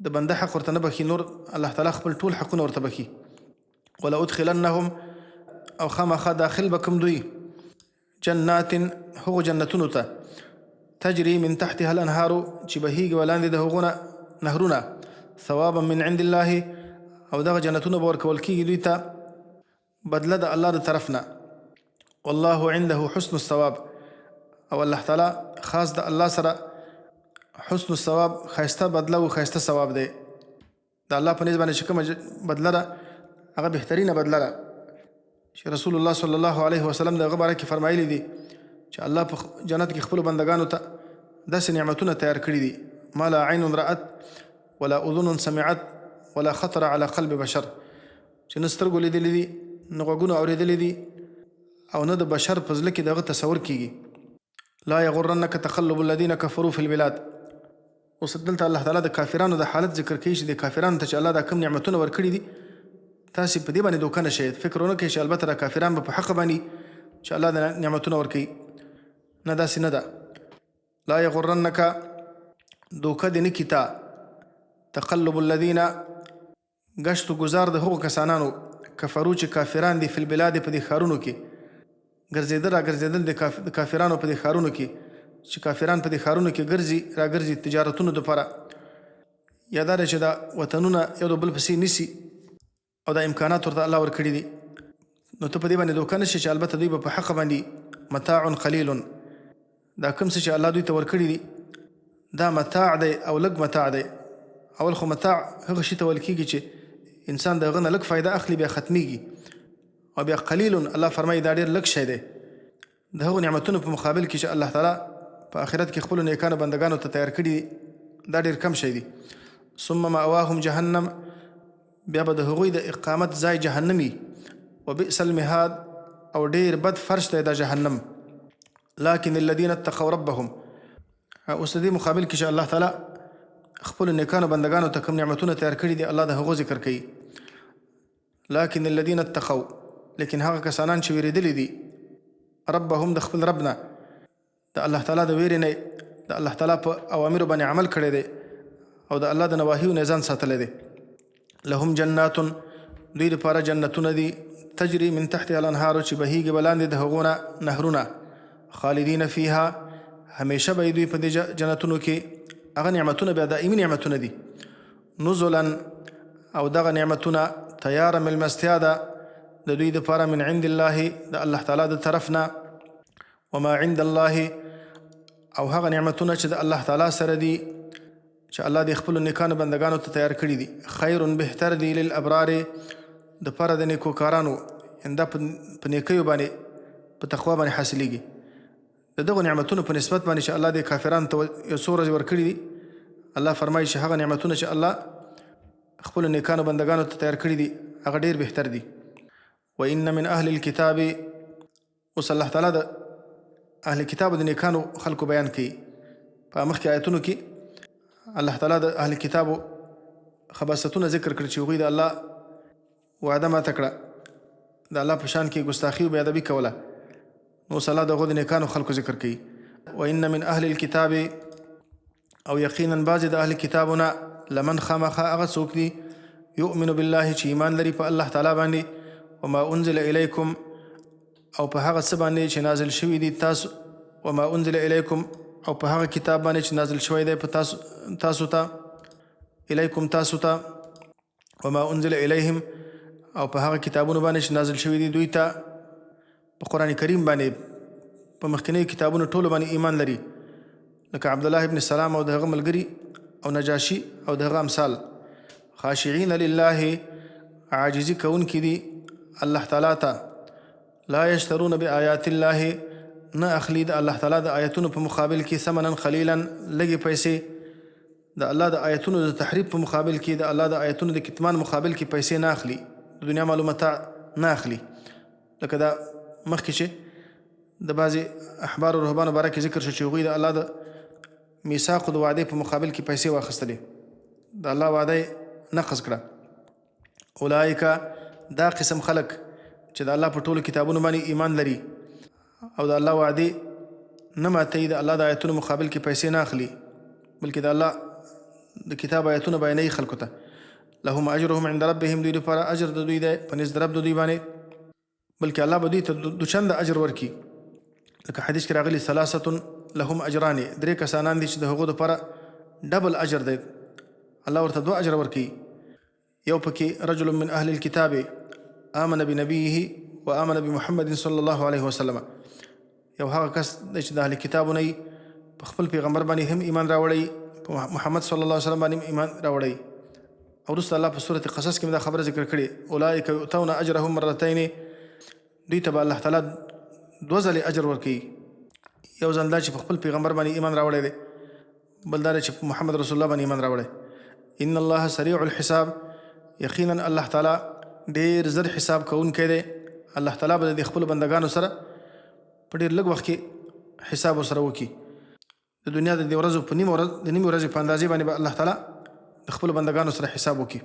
د بنده حق ورته نه بخي، نور الله تعالی خپل ټول حقونه ورته بخي. ولأدخلنهم او خامخا داخل به کړم دوی جنات هغو جنتونو ته تجري من تحتها الانهار چې بهیږي ولاندې د هغونه نهرونه ثوابا من عند الله او دغه جنتونه به ورکول کېږي دوی ته بدله د الله د طرف نه. والله عنده حسن الثواب او الله تعالی خاص د الله سره حسن الثواب ښایسته بدله او ښایسته ثواب دی. د الله په نسبت باندې چې کومه بدله ده هغه بهترینه بدله ده چې رسول الله صلی الله علیه وسلم د هغه باره کې فرمایلی دي چې الله په جنت کې خپلو بندګانو ته داسې نعمتونه تیار کړي دي ما لا عین رأت ولا اذن سمعت ولا خطر على قلب بشر چې نه سترګو لیدلی دي نه غوږونو اورېدلی دي او نه د بشر په زړه کې دغه تصور کېږي. لا یغرنک تقلب الذین کفروا فی البلاد. اوس دلته الله تعالی د کافرانو د حالت ذکر کوي چې د کافرانو ته چې الله دا کوم نعمتونه ورکړي دي تاسې په دې باندې دوکه نه شئ. فکر ونه کوئ چې البته دا کافران به په حق باندې چې الله د نعمتونه ورکوي. نه داسې نه ده. لا یغرنک دوکه دې نه کي تا تقلب الذین گشت و گذار د هغو کسانانو کفرو چې کافران دي فی البلاد په دې ښارونو کې ګرځېدل را ګرځېدل د کافرانو په دې ښارونو کې چې کافران په دې ښارونو کې ګرځي را ګرځي تجارتونو دپاره یا دا ده چې دا وطنونه یو د بل پسې نیسي او دا امکانات ورته الله ورکړي دي. نو ته په دې باندې دوکه نه شي چې البته دوی به په حق باندې متاع قلیل دا کوم څه چې الله دوی ته ورکړي دي دا متاع دی او لږ متاع دی. اول خو متاع هغه شي ته ویل کېږي چې انسان د هغه نه لږ فایده اخلي بیا ختمیږي او بیا قلیل الله فرمایي دا ډېر لږ شی دی د هغو نعمتونو په مقابل کې چې الله تعالی په آخرت کې خپلو نیکانو بندګانو ته تیار کړي دي دا ډېر کم شی دی. ثم مأواهم جهنم بیا به د هغوی د اقامت ځای جهنمي وبئس المهاد او ډېر بد فرش دی دا جهنم. لكن الذين اتقوا ربهم اوس د دې مقابل کې چې الله تعالی خپلو نیکانو بندګانو ته کوم نعمتونه تیار کړي دي الله د هغو ذکر کوي. لكن الذين اتقوا لیکن هغه کسانان چې ویرېدلي دي ربهم د خپل رب نه د الله تعالی د ویرې نه د الله تعالی په اوامرو باندې عمل کړی دی او د الله د نواهیو نه ځان ساتلی دی. لهم جنات دوی دپاره جنتونه دي تجري من تحتها الانهار چې بهیږي به لاندې د هغو نه نهرونه خالدین فیها همیشه به دوی په دې جنتونو کې هغه نعمتونه بیا دائمي نعمتونه دي. نزلا او دغه نعمتونه تیاره مېلمستیا ده د دوی دپاره من عند الله د الله تعالی د طرف نه. وما عند الله او هغه نعمتونه چې د الله تعالی سره دي چې الله د خپلو نیکانو بندګانو ته تیار کړي دي خیر بهتر دي للابرار دپاره د نیکوکارانو دا په نیکیو باندې په تقوا باندې حاصلېږي. د دغو نعمتونو په نسبت باندې چې الله د کافرانو ته یو څو ورځې ورکړي دي، الله فرمایي چې هغه نعمتونه چې الله خپلو نیکانو بندګانو ته تیار کړي دي هغه ډېر بهتر دي. وإن من أهل الكتاب، اوس الله تعالی د اهل کتابو د نیکانو خلکو بیان کوي. په مخکې آیتونو کې الله تعالی د اهل کتابو خباستونه ذکر کړي چې هغوی د الله وعده ماته کړه، د الله په شان کې ګستاخي او بېادبي کوله. نو اوس الله د هغو د نیکانو خلکو ذکر کوي. وإن من أهل الكتاب، او یقینا بعضې د اهل کتابونه لمن خامخا هغه څوک دي یؤمن بالله چې ایمان لري په الله تعالی باندې، وما انزل الیکم، او په هغه څه باندې چې نازل شوي دي تاسو، وما انزل الیکم، او په هغه کتاب باندې چې نازل شوی دی په تاسو ته، الیکم تاسو ته، وما انزل الیهم، او په هغه کتابونو باندې چې نازل شوي دي دوی ته. په قرآن کریم باندې په مخکینیو کتابونو ټولو باندې ایمان لري، لکه عبدالله ابن سلام او د هغه ملګري او نجاشي او د هغه امثال. خاشعین لله، عاجزي کوونکي دي الله تعالی ته. لا یشترون بآیات الله، نه اخلي د الله تعالی د آیتونو په مقابل کې ثمنا قلیلا، لږې پیسې. د الله د آیتونو د تحریف په مقابل کې، د الله د آیتونو د کتمان مقابل کې پیسې نه اخلي، د دنیا مالو متاع نه اخلي. لکه دا مخکې چې د بعضې احبار او رهبانو باره کې ذکر شو چې هغوی د الله د میثاق د وعدې په مقابل کې پیسې واخیستلې، د الله وعده یې نقض کړه. اولئک، دا قسم خلک چې د الله په ټولو کتابونو باندې ایمان لري او د الله وعدې نه ماتوي، د الله د آیتونو مقابل کې پیسې نه اخلي، بلکې د الله د کتاب آیتونه بیانوي خلکو ته. لهم اجرهم عند ربهم، دوی لپاره اجر د دوی دی په نزد رب د دوی باندې، بلکې الله به دوی ته دوچنده اجر ورکړي. لکه حدیث کې راغلي ثلاثة لهم اجران، درې کسانان دي چې د هغو دپاره ډبل اجر دی، الله ورته 2 اجر ورکوي. یو پکې رجل من اهل الكتاب آمن بنبیه وآمن بمحمد صلی الله علیه وسلم، یو هغه کس دی چې د اهل کتابو نه په خپل پیغمبر باندې هم ایمان راوړی، په محمد صلی الله علیه وسلم باندې ایمان راوړی. او وروسته الله په سورة قصص کې دا خبره ذکر کړې، اولئک یؤتون اجرهم مرتین، دوی ته به الله تعالی 2 ځلې اجر ورکوي. یو ځل دا چې په خپل پیغمبر باندې ایمان راوړی دی، بل دا چې په محمد رسول الله باندې ایمان راوړی. ان الله سریع الحساب، یقینا الله تعالی ډېر زر حساب کوونکی دی. الله تعالی به د خپلو بندګانو سره په ډېر لږ وخت کې حساب ورسره وکړي. د دنیا د دې ورځو په نیمه ورځې په اندازې باندې به الله تعالی د خپلو بندګانو سره حساب وکړي.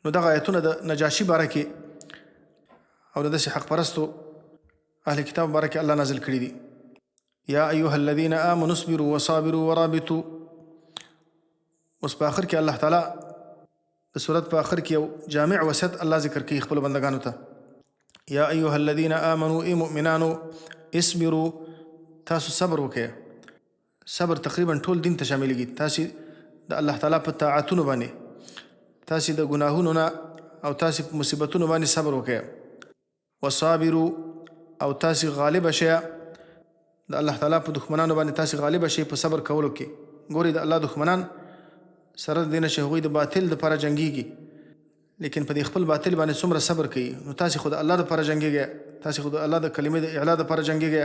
نو دغه آیتونه د نجاشي باره کې او د داسې حق پرستو اهل کتاب باره کې الله نازل کړي دي. یا ایها الذین آمنوا اصبروا وصابروا ورابطوا. اوس په آخر کې الله تعالی د صورت په آخر کې یو جامع وصیت الله ذکر کوي خپلو بندګانو ته. یا ایها الذین آمنوا، ای مؤمنانو، اصبروا، تاسو صبر وکړئ. صبر تقریبا ټول دین ته شاملېږي. تاسې د الله تعالی په طاعتونو باندې، تاسې د ګناهونو نه او تاسې په مصیبتونو باندې صبر وکړئ. وصابروا، او تاسې غالبه شئ د الله تعالی په دښمنانو باندې، تاسې غالبه شئ په صبر کولو کې. ګورئ د الله دښمنان سره د دې نه چې هغوی د باطل دپاره جنګېږي، لیکن په دې خپل باطل باندې څومره صبر کوي. نو تاسې خو د الله دپاره جنګېږئ، تاسې خو د الله د کلمې د اعلا دپاره جنګېږئ،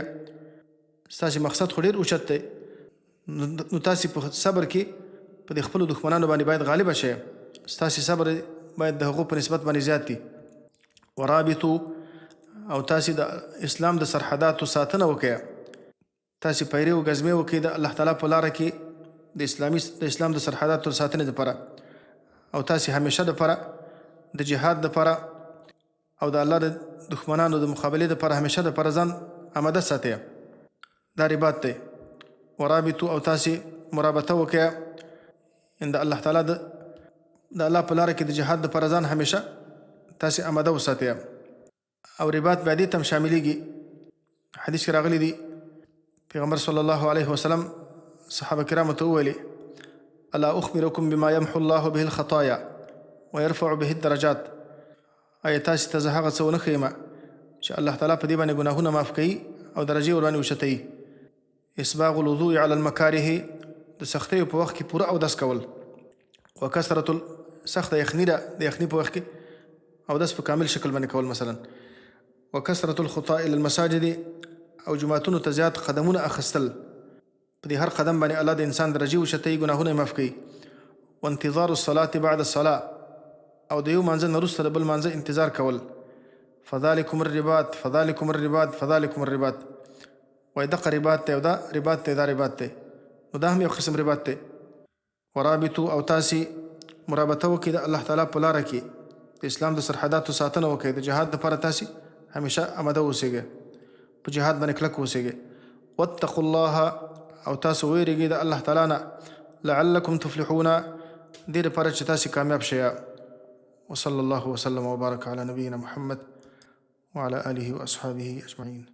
ستاسې مقصد خو ډېر اوچت دی. نو تاسې په صبر کې په دې خپلو دښمنانو باندې باید غالبه شئ. ستاسې صبر باید د هغو په نسبت باندې زیات دي. ورابطو، او تاسې د اسلام د سرحداتو ساتنه وکړئ. تاسې پیرې او ګزمې وکړئ د الله تعالی په لاره کې د اسلام د سرحداتو ساتنې دپاره، او تاسې همیشه دپاره د جهاد دپاره او د الله د دښمنانو د مقابلې دپاره همیشه دپاره ځان آماده ساتئ. دا رباط دی. ورابطو، او تاسې مرابطه وکړئ د الله تعالی د الله په لاره کې د جهاد دپاره ځان همیشه تاسې آماده وساتئ. او رباط بیا دې ته هم شاملېږي. حدیث کې راغلی دی، پیغمبر صلی الله علیه وسلم صحابه کرامو ته وویلې: الا اخبرکم بما یمحو الله به الخطایا ويرفع به الدرجات. آیا تاسې ته زه هغه څه ونه ښیم چې الله تعالی په دې باندې ګناهونه معاف کوي او درجې ورباندې اوچتوي؟ اسباغ الوضوء علی المکاره، د سختیو په وخت کې پوره اودس کول. وکثرة سخته یخني ده، د یخني په وخت کې اودس په کامل شکل باندې کول مثلا. وکثرة الخطا الى المساجد او جماعتونو ته زیات قدمونه اخیستل، په دې هر قدم باندې الله د انسان درجې اوچتوي، ګناهونه یې معاف کوي. وانتظار الصلاة بعد الصلاة او د یو مانځه نه وروسته د بل مانځه انتظار کول. فذلکم الرباط فذلکم الرباط فذلکم الرباط، وایي دغه رباط دی او دا رباط دی، دا رباط دی، نو دا هم یو قسم رباط دی. ورابطو او تاسې مرابطه وکړئ د الله تعالی په لاره کې، د اسلام د سرحداتو ساتنه وکړئ، د جهاد دپاره تاسې همیشه آماده اوسیږئ، په جهاد باندې کلک اوسیږئ. واتقوا الله او تاسو ویریږئ د الله تعالی نه، لعلکم تفلحون، دې دپاره چې تاسې کامیاب شئ. وصلی الله وسلم وبارک علی نبینا محمد وعلى آله وأصحابه أجمعين.